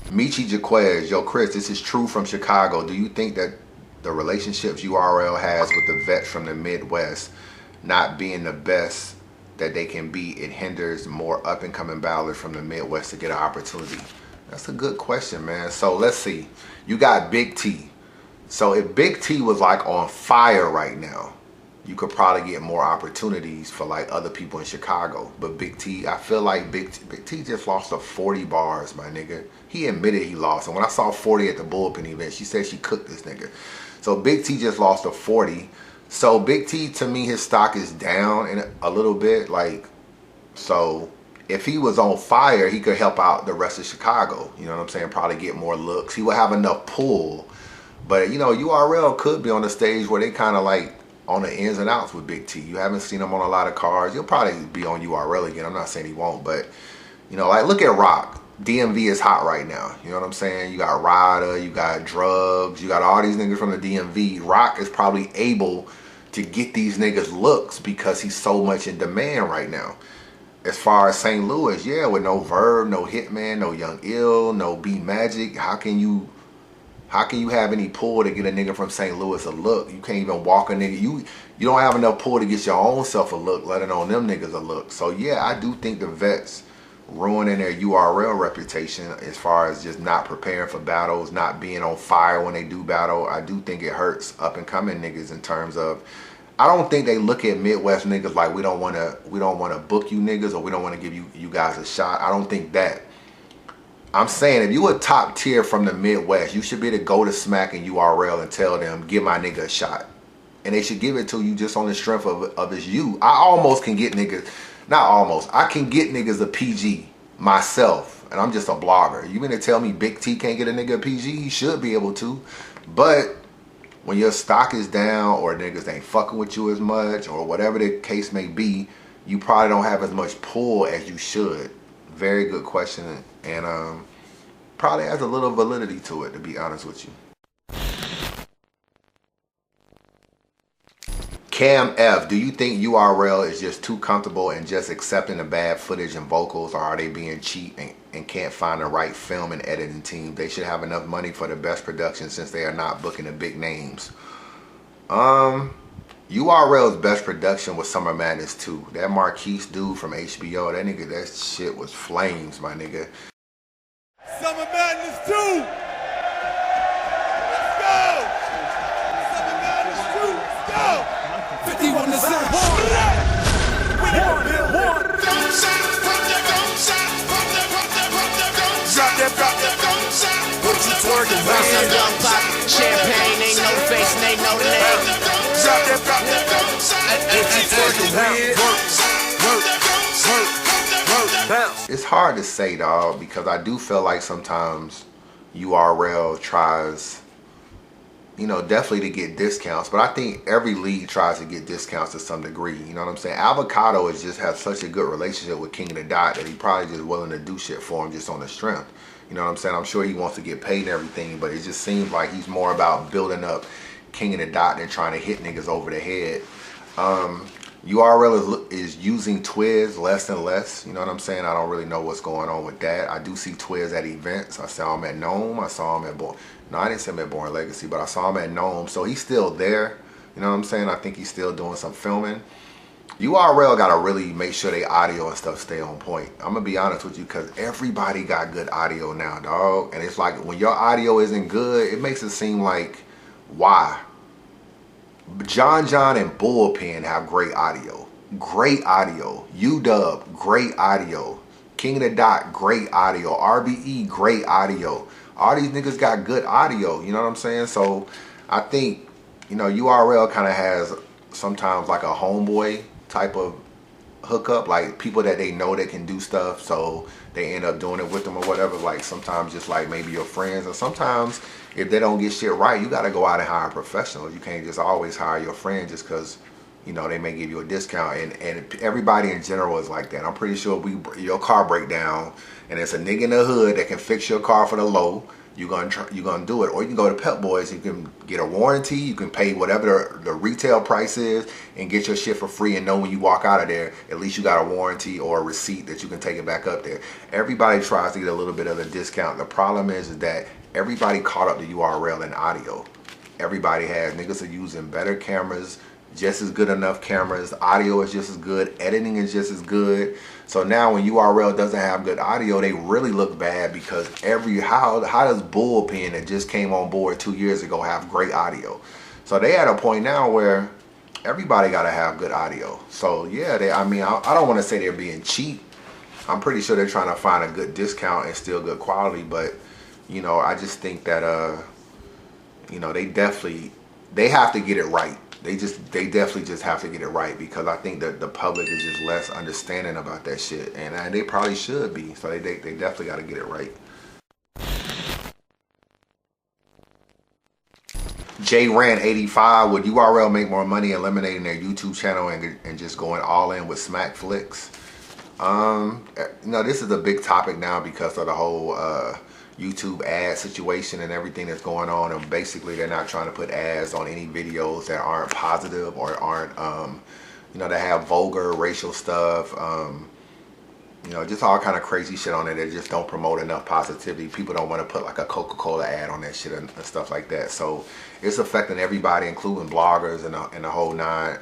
Michi Jaquez, yo Chris, this is true from Chicago. Do you think that the relationships URL has with the vets from the Midwest not being the best that they can be, it hinders more up and coming battlers from the Midwest to get an opportunity? That's a good question, man. So let's see. You got Big T. So if Big T was like on fire right now, you could probably get more opportunities for like other people in Chicago. But Big T, I feel like Big T just lost to 40 bars, my nigga. He admitted he lost. And when I saw 40 at the bullpen event, she said she cooked this nigga. So Big T just lost to 40. So Big T, to me, his stock is down in a little bit. Like, so if he was on fire, he could help out the rest of Chicago. You know what I'm saying? Probably get more looks. He would have enough pull. But, you know, URL could be on the stage where they kind of like on the ins and outs with Big T. You haven't seen him on a lot of cards. He'll probably be on URL again. I'm not saying he won't, but, you know, like look at Rock. DMV is hot right now. You know what I'm saying? You got Ryder, you got Drugs, you got all these niggas from the DMV. Rock is probably able to get these niggas looks because he's so much in demand right now. As far as St. Louis, yeah, with no Verb, no Hitman, no Young Ill, no B Magic, how can you have any pull to get a nigga from St. Louis a look? You can't even walk a nigga. You don't have enough pull to get your own self a look, let alone them niggas a look. So yeah, I do think the vets ruining their URL reputation as far as just not preparing for battles, not being on fire when they do battle. I do think it hurts up and coming niggas in terms of, I don't think they look at Midwest niggas like we don't want to book you niggas or we don't want to give you guys a shot. I don't think that. I'm saying if you a top tier from the Midwest, you should be able to go to Smack and URL and tell them, give my nigga a shot. And they should give it to you just on the strength of his you. I almost can get niggas, not almost, I can get niggas a PG myself. And I'm just a blogger. You mean to tell me Big T can't get a nigga a PG? He should be able to. But when your stock is down or niggas ain't fucking with you as much or whatever the case may be, you probably don't have as much pull as you should. Very good question, and probably has a little validity to it, to be honest with you. Cam F, do you think URL is just too comfortable in just accepting the bad footage and vocals, or are they being cheap and can't find the right film and editing team? They should have enough money for the best production since they are not booking the big names. URL's best production was Summer Madness 2. That Marquise dude from HBO, that nigga, that shit was flames, my nigga. Summer Madness 2! Let's go! Summer Madness 2, let's go! 51 to 0. What you twerking, man? Young pop, champagne, ain't no face, ain't no name. It's hard to say, dog, because I do feel like sometimes URL tries, you know, definitely to get discounts, but I think every league tries to get discounts to some degree. You know what I'm saying? Avocado is just have such a good relationship with King of the Dot that he probably just willing to do shit for him just on the strength. You know what I'm saying? I'm sure he wants to get paid and everything, but it just seems like he's more about building up King of the Dot than trying to hit niggas over the head. URL is using Twiz less and less. You know what I'm saying? I don't really know what's going on with that. I do see Twiz at events. I saw him at Nome. I saw him at no, I didn't see him at Born Legacy, but I saw him at Nome. So he's still there. You know what I'm saying? I think he's still doing some filming. URL got to really make sure they audio and stuff stay on point. I'm going to be honest with you because everybody got good audio now, dog. And it's like when your audio isn't good, it makes it seem like, why? John and Bullpen have great audio. Great audio. UW, great audio. King of the Dot, great audio. RBE, great audio. All these niggas got good audio. You know what I'm saying? So I think, you know, URL kind of has sometimes like a homeboy type of hookup. Like people that they know that can do stuff. So they end up doing it with them or whatever. Like sometimes just like maybe your friends. Or sometimes if they don't get shit right, you got to go out and hire professionals. You can't just always hire your friend just because, you know, they may give you a discount, and everybody in general is like that. I'm pretty sure your car break down and it's a nigga in the hood that can fix your car for the low, you're gonna do it. Or you can go to Pep Boys, you can get a warranty, you can pay whatever the retail price is and get your shit for free, and know when you walk out of there, at least you got a warranty or a receipt that you can take it back up there. Everybody tries to get a little bit of a discount. The problem is that everybody caught up to URL and audio. Everybody has. Niggas are using better cameras, just as good enough cameras. Audio is just as good. Editing is just as good. So now when URL doesn't have good audio, they really look bad, because how does Bullpen that just came on board 2 years ago have great audio? So they at a point now where everybody got to have good audio. So yeah, I don't want to say they're being cheap. I'm pretty sure they're trying to find a good discount and still good quality. But you know, I just think that you know, they have to get it right. They definitely just have to get it right, because I think that the public is just less understanding about that shit, and they probably should be. So they definitely got to get it right. JRan85, would URL make more money eliminating their YouTube channel and just going all in with smack flicks? You know, this is a big topic now because of the whole YouTube ad situation and everything that's going on, and basically they're not trying to put ads on any videos that aren't positive or aren't you know, that have vulgar racial stuff, you know, just all kind of crazy shit on it that just don't promote enough positivity. People don't want to put like a Coca-Cola ad on that shit and stuff like that. So it's affecting everybody, including bloggers and the whole nine.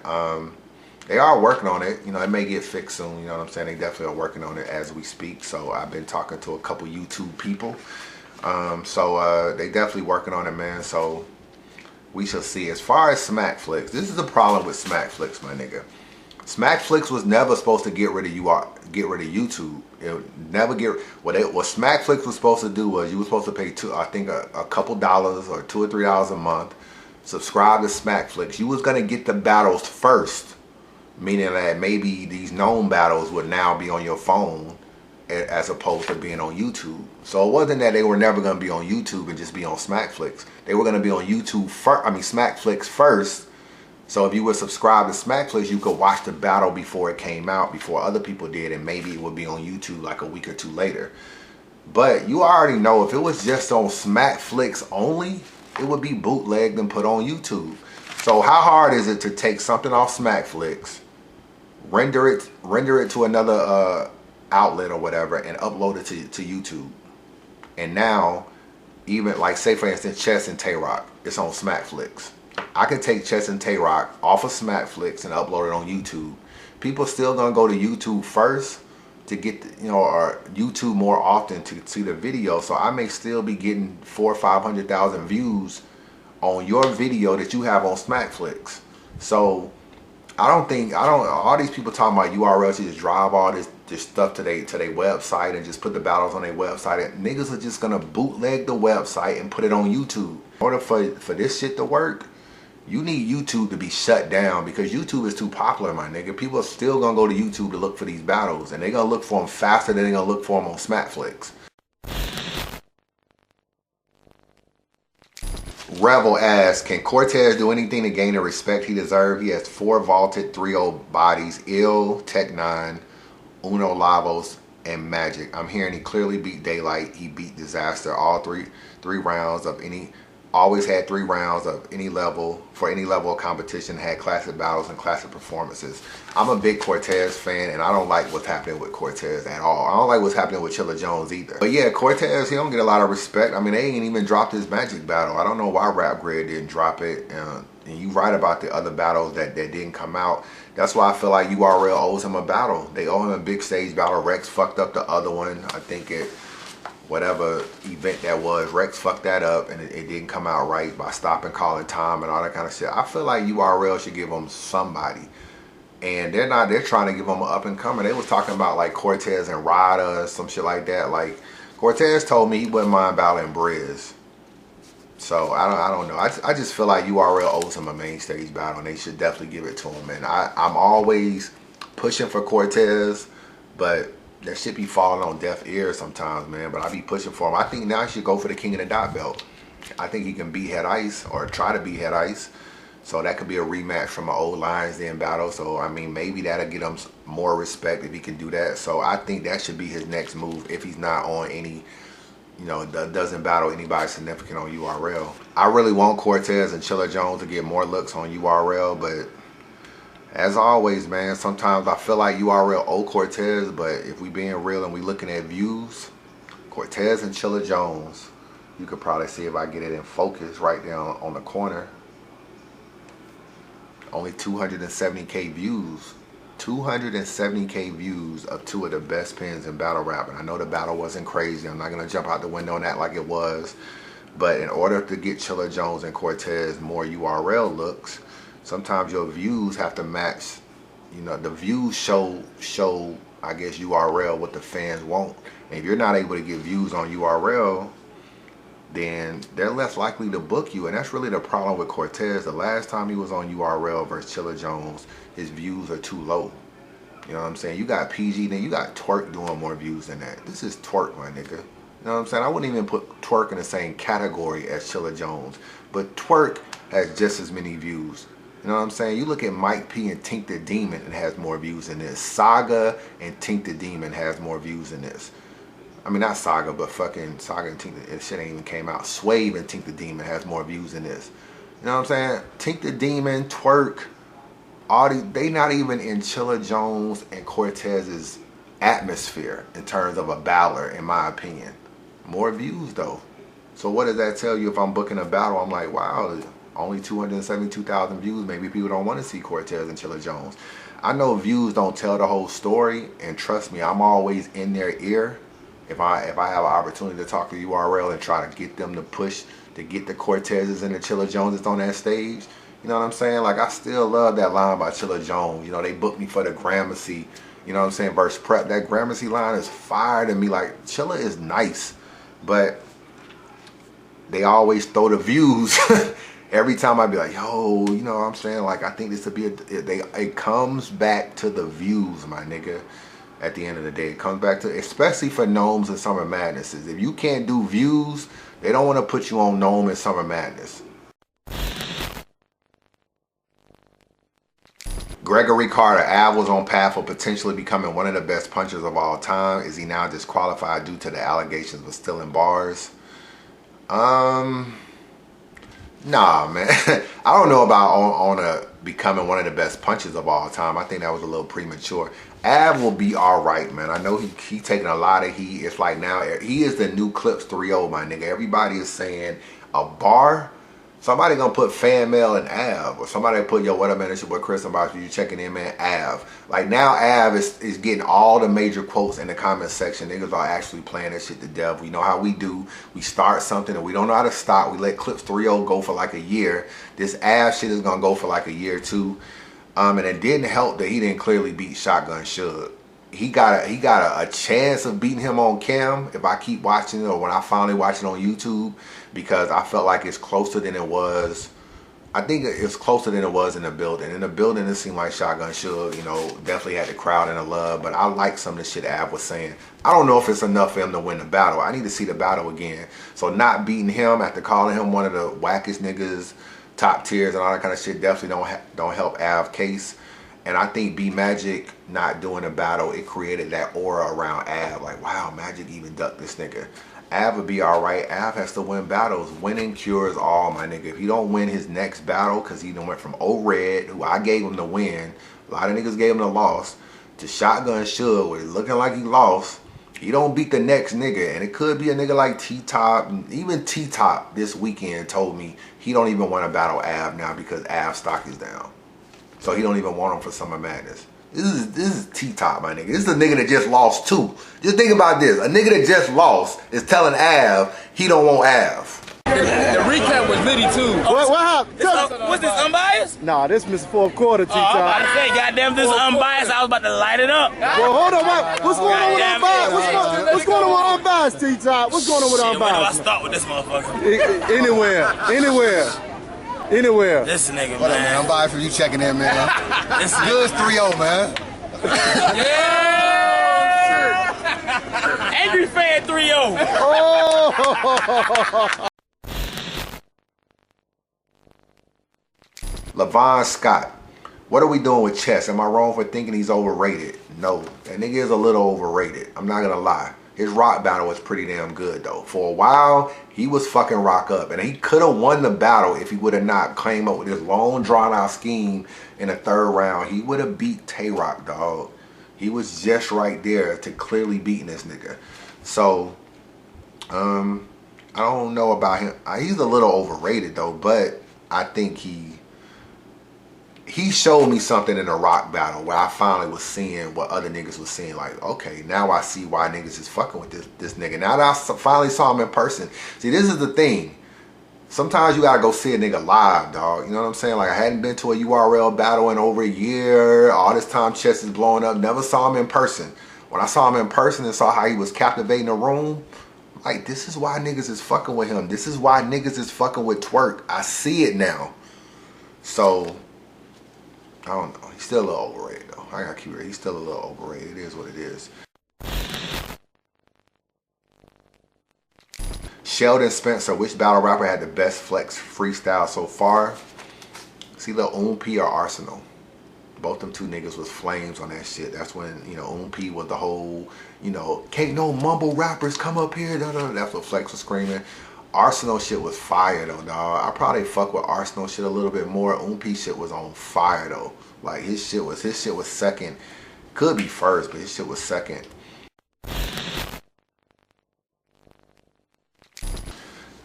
They are working on it. You know, it may get fixed soon. You know what I'm saying? They definitely are working on it as we speak. So I've been talking to a couple YouTube people. So they definitely working on it, man. So we shall see. As far as Smackflix, this is the problem with Smackflix, my nigga. Smackflix was never supposed to get rid of YouTube. It would never get. What Smackflix was supposed to do was, you were supposed to pay a couple dollars or $2 or $3 a month, subscribe to Smackflix. You was gonna get the battles first, meaning that maybe these known battles would now be on your phone as opposed to being on YouTube. So it wasn't that they were never going to be on YouTube and just be on Smackflix. They were going to be on YouTube first, Smackflix first. So if you would subscribe to Smackflix, you could watch the battle before it came out, before other people did, and maybe it would be on YouTube like a week or two later. But you already know, if it was just on Smackflix only, it would be bootlegged and put on YouTube. So how hard is it to take something off Smackflix, render it to another outlet or whatever, and upload it to YouTube? And now, even like, say for instance, Chess and Tay-Rock, it's on Smackflix. I can take Chess and Tay-Rock off of Smackflix and upload it on YouTube. People still gonna go to YouTube first to get or YouTube more often to see the video. So I may still be getting 400,000 or 500,000 views on your video that you have on Smackflix. So all these people talking about URLs to just drive all this stuff to their website and just put the battles on their website. And niggas are just gonna bootleg the website and put it on YouTube. In order for this shit to work, you need YouTube to be shut down, because YouTube is too popular, my nigga. People are still gonna go to YouTube to look for these battles, and they're gonna look for them faster than they're gonna look for them on Smackflix. Rebel asks, can Cortez do anything to gain the respect he deserves? He has 4 vaulted 3-0 bodies: Ill, Tech 9, Uno Lavos, and Magic. I'm hearing he clearly beat Daylight. He beat Disaster. All three rounds of any. Always had 3 rounds of any level, for any level of competition, had classic battles and classic performances. I'm a big Cortez fan, and I don't like what's happening with Cortez at all. I don't like what's happening with Chilla Jones either. But yeah, Cortez, he don't get a lot of respect. I mean, they ain't even dropped his Magic battle. I don't know why Rap Grid didn't drop it. And you write about the other battles that didn't come out. That's why I feel like URL owes him a battle. They owe him a big stage battle. Rex fucked up the other one. I think whatever event that was, Rex fucked that up, and it didn't come out right by stopping calling time and all that kind of shit. I feel like URL should give them somebody, and they're trying to give them an up and coming. They was talking about like Cortez and Rada and some shit like that. Like, Cortez told me he wouldn't mind battling Briz. So I don't know. I just feel like URL owes him a main stage battle, and they should definitely give it to him. And I'm always pushing for Cortez, but that shit be falling on deaf ears sometimes, man. But I be pushing for him. I think now he should go for the King of the Dot belt. I think he can beat Head Ice, or try to beat Head Ice. So that could be a rematch from an old Lions Den battle. So, I mean, maybe that'll get him more respect if he can do that. So I think that should be his next move if he's not on any, you know, doesn't battle anybody significant on URL. I really want Cortez and Chilla Jones to get more looks on URL, but as always, man, sometimes I feel like URL owe Cortez, but if we being real and we looking at views, Cortez and Chilla Jones, you could probably see if I get it in focus right down on the corner. Only 270K views. 270K views of two of the best pins in battle rap. And I know the battle wasn't crazy. I'm not going to jump out the window and act like it was. But in order to get Chilla Jones and Cortez more URL looks, sometimes your views have to match. You know, the views show I guess, URL what the fans want. And if you're not able to get views on URL, then they're less likely to book you. And that's really the problem with Cortez. The last time he was on URL versus Chilla Jones, his views are too low. You know what I'm saying? You got PG, then you got Twerk doing more views than that. This is Twerk, my nigga. You know what I'm saying? I wouldn't even put Twerk in the same category as Chilla Jones. But Twerk has just as many views. You know what I'm saying? You look at Mike P and Tink the Demon, and has more views than this. Saga and Tink the Demon has more views than this. I mean, not Saga, but fucking Saga and Tink the, shit ain't even came out. Swave and Tink the Demon has more views than this. You know what I'm saying? Tink the Demon, Twerk, all these, they not even in Chilla Jones and Cortez's atmosphere in terms of a battler, in my opinion. More views though. So what does that tell you? If I'm booking a battle, I'm like, wow, only 272,000 views. Maybe people don't want to see Cortez and Chilla Jones. I know views don't tell the whole story, and trust me, I'm always in their ear. If I have an opportunity to talk to URL and try to get them to push to get the Cortezes and the Chilla Joneses on that stage, you know what I'm saying? Like, I still love that line by Chilla Jones. You know, they booked me for the Gramercy, you know what I'm saying, versus Prep. That Gramercy line is fire to me. Like, Chilla is nice, but they always throw the views. Every time I be like, yo, you know what I'm saying? Like, I think this would be it comes back to the views, my nigga. At the end of the day, it comes back to, especially for Gnomes and Summer Madnesses. If you can't do views, they don't want to put you on Gnome and Summer Madness. Gregory Carter, Av was on path for potentially becoming one of the best punchers of all time. Is he now disqualified due to the allegations of stealing bars? Nah, man. I don't know about on becoming one of the best punchers of all time. I think that was a little premature. Av will be all right, man. I know he taking a lot of heat. It's like now he is the new Clips 3-0, my nigga. Everybody is saying a bar. Somebody gonna put FanMail and Av, or somebody put, yo, what up, man? It's your boy Chris. I'm about you checking in, man. Av. Like, now Av is getting all the major quotes in the comment section. Niggas are actually playing that shit to death. We know how we do. We start something and we don't know how to stop. We let Clips 3-0 go for like a year. This Av shit is gonna go for like a year too. And it didn't help that he didn't clearly beat Shotgun Suge. He got a chance of beating him on cam if I keep watching it, or when I finally watch it on YouTube, because I felt like it's closer than it was. I think it's closer than it was in the building. In the building, it seemed like Shotgun Suge, you know, definitely had the crowd in the love, but I like some of the shit Av was saying. I don't know if it's enough for him to win the battle. I need to see the battle again. So not beating him after calling him one of the wackest niggas, top tiers and all that kind of shit, definitely don't help Av case. And I think B Magic not doing a battle, it created that aura around Av. Like, wow, Magic even ducked this nigga. Av would be all right. Av has to win battles. Winning cures all, my nigga. If he don't win his next battle, because he done went from O-Red, who I gave him the win, a lot of niggas gave him the loss, to Shotgun Suge, where looking like he lost. He don't beat the next nigga, and it could be a nigga like T-Top. Even T-Top this weekend told me he don't even want to battle Av now because Av's stock is down. So he don't even want him for Summer Madness. This is T-Top, my nigga. This is a nigga that just lost too. Just think about this. A nigga that just lost is telling Av he don't want Av. The recap was litty too. What happened? What's this, Unbias? Nah, this Mr. Fourth Quarter, T-Top. I'm about to say, goddamn, this is Unbias. I was about to light it up. Well, hold on. What's going on with Unbiased? What's going on with Unbiased, T-Top? What's going on with Shit, where do I Unbiased? start with this motherfucker? Anywhere. This nigga, What up, man. man? I'm by for you checking in, man. This Good 3-0, man. Yeah! Angry Fan 3-0. Oh! Levon Scott. What are we doing with Chess? Am I wrong for thinking he's overrated? No, that nigga is a little overrated. I'm not gonna lie. His rock battle was pretty damn good though. For a while, he was fucking rock up. And he could have won the battle if he would have not came up with this long drawn out scheme in the third round. He would have beat Tay-Rock, dog. He was just right there to clearly beating this nigga. So, I don't know about him. He's a little overrated though, but I think he showed me something in a rock battle where I finally was seeing what other niggas was seeing. Like, okay, now I see why niggas is fucking with this nigga. Now that I finally saw him in person. See, this is the thing. Sometimes you gotta go see a nigga live, dog. You know what I'm saying? Like, I hadn't been to a URL battle in over a year. All this time Chess is blowing up. Never saw him in person. When I saw him in person and saw how he was captivating the room, like, this is why niggas is fucking with him. This is why niggas is fucking with Twerk. I see it now. So, I don't know. He's still a little overrated, though. I gotta keep it. He's still a little overrated. It is what it is. Sheldon Spencer, which battle rapper had the best flex freestyle so far? It's either Unbias or Arsenal. Both them two niggas was flames on that shit. That's when, you know, Unbias was the whole, you know, can't no mumble rappers come up here. That's what Flex was screaming. Arsenal shit was fire though, dog. I probably fuck with Arsenal shit a little bit more. Unbias shit was on fire though. Like his shit was second. Could be first, but his shit was second.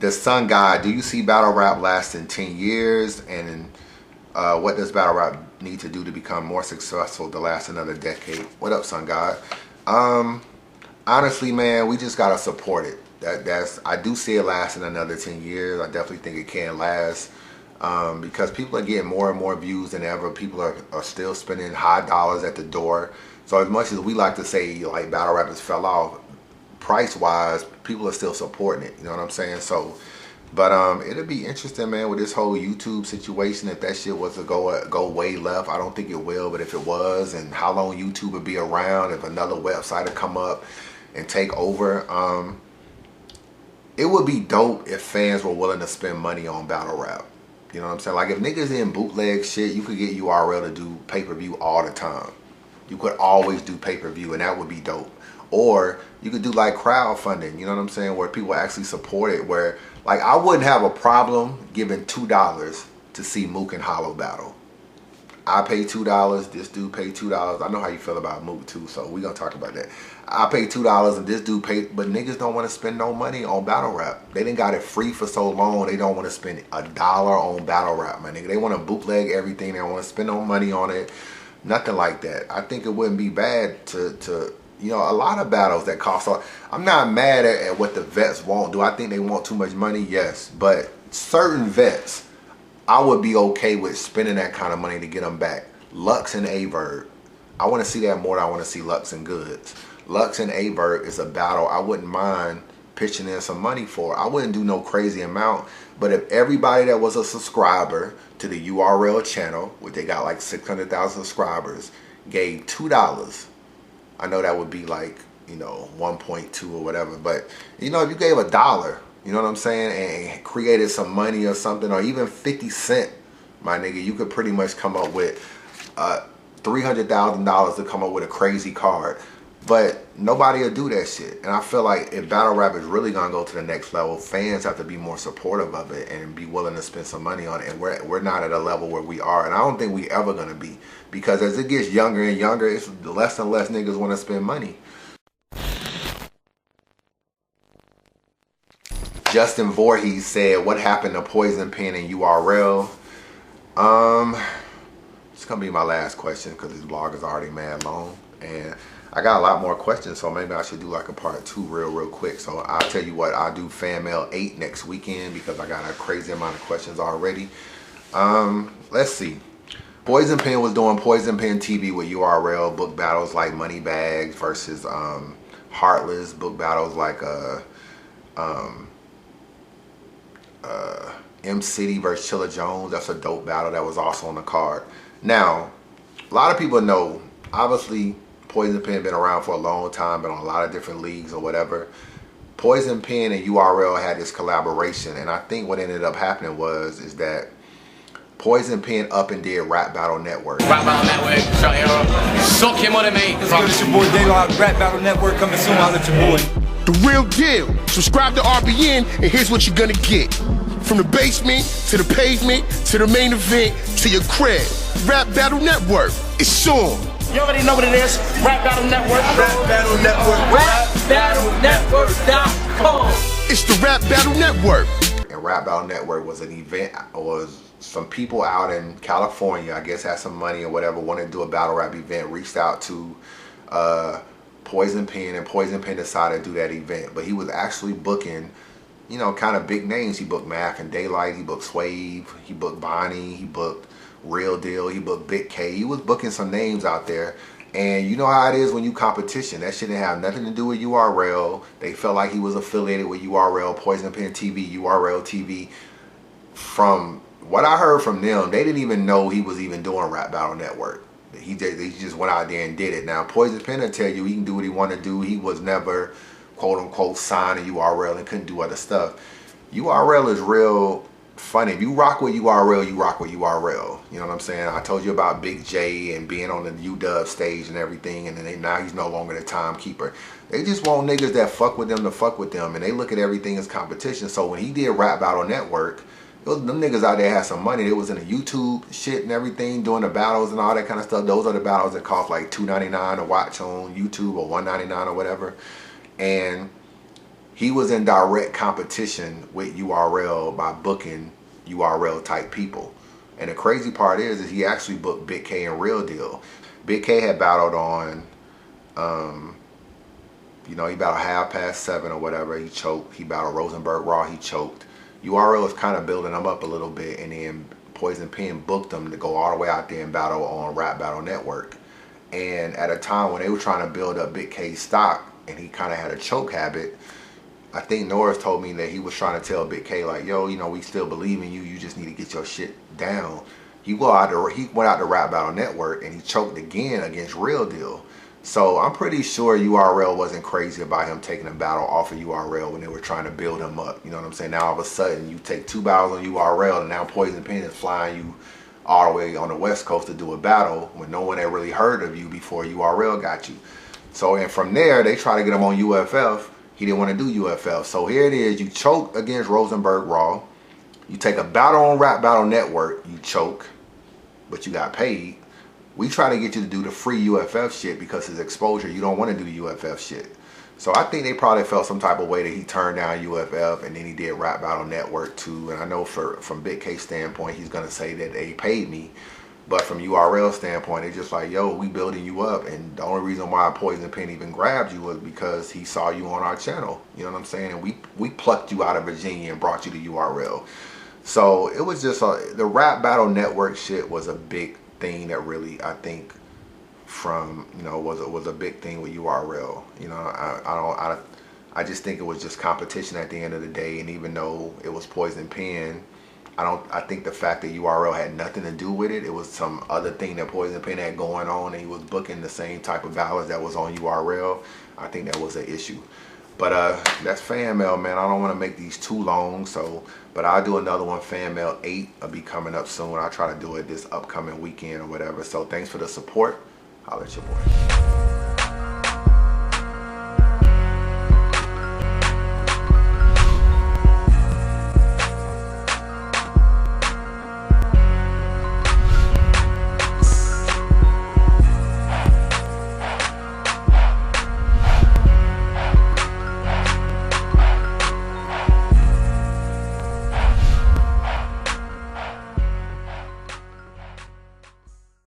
The Sun God, do you see battle rap lasting 10 years? And what does battle rap need to do to become more successful to last another decade? What up, Sun God? Honestly, man, we just gotta support it. I do see it lasting another 10 years. I definitely think it can last because people are getting more and more views than ever. People are still spending high dollars at the door. So as much as we like to say like battle rappers fell off, price wise, people are still supporting it. You know what I'm saying? So, but it'll be interesting, man, with this whole YouTube situation. If that shit was to go way left, I don't think it will. But if it was, and how long YouTube would be around, if another website would come up and take over, it would be dope if fans were willing to spend money on battle rap. You know what I'm saying? Like if niggas in bootleg shit, you could get URL to do pay-per-view all the time. You could always do pay-per-view and that would be dope. Or you could do like crowdfunding, you know what I'm saying? Where people actually support it. Where like I wouldn't have a problem giving $2 to see Mook and Hollow battle. I pay $2, this dude paid $2. I know how you feel about Mook too, so we gonna talk about that. I pay $2 and this dude paid, but niggas don't want to spend no money on battle rap. They done got it free for so long, they don't want to spend $1 on battle rap, my nigga. They want to bootleg everything, they don't want to spend no money on it, nothing like that. I think it wouldn't be bad to you know, a lot of battles that cost. I'm not mad at what the vets want. Do I think they want too much money? Yes, but certain vets, I would be okay with spending that kind of money to get them back. Lux and Averb, I want to see that more than I want to see Lux and Goods. Lux and Averb is a battle I wouldn't mind pitching in some money for. I wouldn't do no crazy amount, but if everybody that was a subscriber to the URL channel, which they got like 600,000 subscribers, gave $2, I know that would be like, you know, 1.2 or whatever, but you know, if you gave $1, you know what I'm saying, and created some money or something, or even 50 cents, my nigga, you could pretty much come up with $300,000 to come up with a crazy card. But nobody will do that shit. And I feel like if battle rap is really gonna go to the next level, fans have to be more supportive of it and be willing to spend some money on it. And we're not at a level where we are, and I don't think we ever gonna be, because as it gets younger and younger, it's less and less niggas want to spend money. Justin Voorhees said, what happened to Poison Pen and URL? It's gonna be my last question because this vlog is already mad long, and I got a lot more questions, so maybe I should do like a part 2 real quick. So I'll tell you what, I'll do FanMail 8 next weekend because I got a crazy amount of questions already. Let's see. Poison Pen was doing Poison Pen TV with URL, book battles like Money Bags versus Heartless, book battles like M City versus Chilla Jones. That's a dope battle that was also on the card. Now, a lot of people know, obviously, Poison Pen been around for a long time, been on a lot of different leagues or whatever. Poison Pen and URL had this collaboration, and I think what ended up happening is that Poison Pen up and did Rap Battle Network. Rap Battle Network, shout out. Suck him on it, mate. Let's go, it's your boy Daylight, Rap Battle Network coming soon. I'll let your boy. The real deal. Subscribe to RBN, and here's what you're gonna get. From the basement, to the pavement, to the main event, to your crib. Rap Battle Network. It's soon. You already know what it is. Rap Battle Network. Rap Battle Network. RapBattleNetwork.com. It's the Rap Battle Network. And Rap Battle Network was an event, was some people out in California, I guess had some money or whatever, wanted to do a battle rap event, reached out to Poison Pen, and Poison Pen decided to do that event. But he was actually booking, you know, kind of big names. He booked Math and Daylight, he booked Swave, he booked Bonnie, he booked Real Deal, he booked Big K. He was booking some names out there. And you know how it is when you competition. That shit didn't have nothing to do with URL. They felt like he was affiliated with URL, Poison Pen TV, URL TV. From what I heard from them, they didn't even know he was even doing Rap Battle Network. They just went out there and did it. Now, Poison Pen will tell you he can do what he want to do. He was never, quote unquote, signed to URL and couldn't do other stuff. URL is real funny. If you rock with URL, you rock with URL. You know what I'm saying? I told you about Big J and being on the UW stage and everything, and then now he's no longer the timekeeper. They just want niggas that fuck with them to fuck with them, and they look at everything as competition. So when he did Rap Battle Network, them niggas out there had some money. They was in the YouTube shit and everything, doing the battles and all that kind of stuff. Those are the battles that cost like $2.99 to watch on YouTube or $1.99 or whatever. And he was in direct competition with URL by booking URL type people. And the crazy part is he actually booked Big K and Real Deal. Big K had battled on, you know, he battled 7:30 or whatever. He choked. He battled Rosenberg Raw. He choked. URL is kind of building him up a little bit, and then Poison Pen booked him to go all the way out there and battle on Rap Battle Network. And at a time when they were trying to build up Big K's stock, and he kind of had a choke habit, I think Norris told me that he was trying to tell Big K, like, yo, you know, we still believe in you. You just need to get your shit down. He went out to Rap Battle Network, and he choked again against Real Deal. So I'm pretty sure URL wasn't crazy about him taking a battle off of URL when they were trying to build him up. You know what I'm saying? Now all of a sudden you take 2 battles on URL, and now Poison Pen is flying you all the way on the West Coast to do a battle when no one had really heard of you before URL got you. So, and from there, they try to get him on UFF. He didn't want to do UFF. So here it is. You choke against Rosenberg Raw. You take a battle on Rap Battle Network. You choke, but you got paid. We try to get you to do the free UFF shit because his exposure, you don't want to do the UFF shit. So I think they probably felt some type of way that he turned down UFF, and then he did Rap Battle Network too. And I know from Big K's standpoint, he's going to say that they paid me. But from URL standpoint, it's just like, yo, we building you up. And the only reason why Poison Pen even grabbed you was because he saw you on our channel. You know what I'm saying? And we plucked you out of Virginia and brought you to URL. So it was just the Rap Battle Network shit was a big thing that really, I think, from, you know, was a big thing with URL. You know, I just think it was just competition at the end of the day. And even though it was Poison Pen, I think the fact that URL had nothing to do with it, it was some other thing that Poison Pen had going on, and he was booking the same type of battles that was on URL. I think that was an issue. But that's fan mail, man. I don't want to make these too long, so, but I'll do another one. Fan mail 8 will be coming up soon. I'll try to do it this upcoming weekend or whatever. So thanks for the support. Holla at your boy.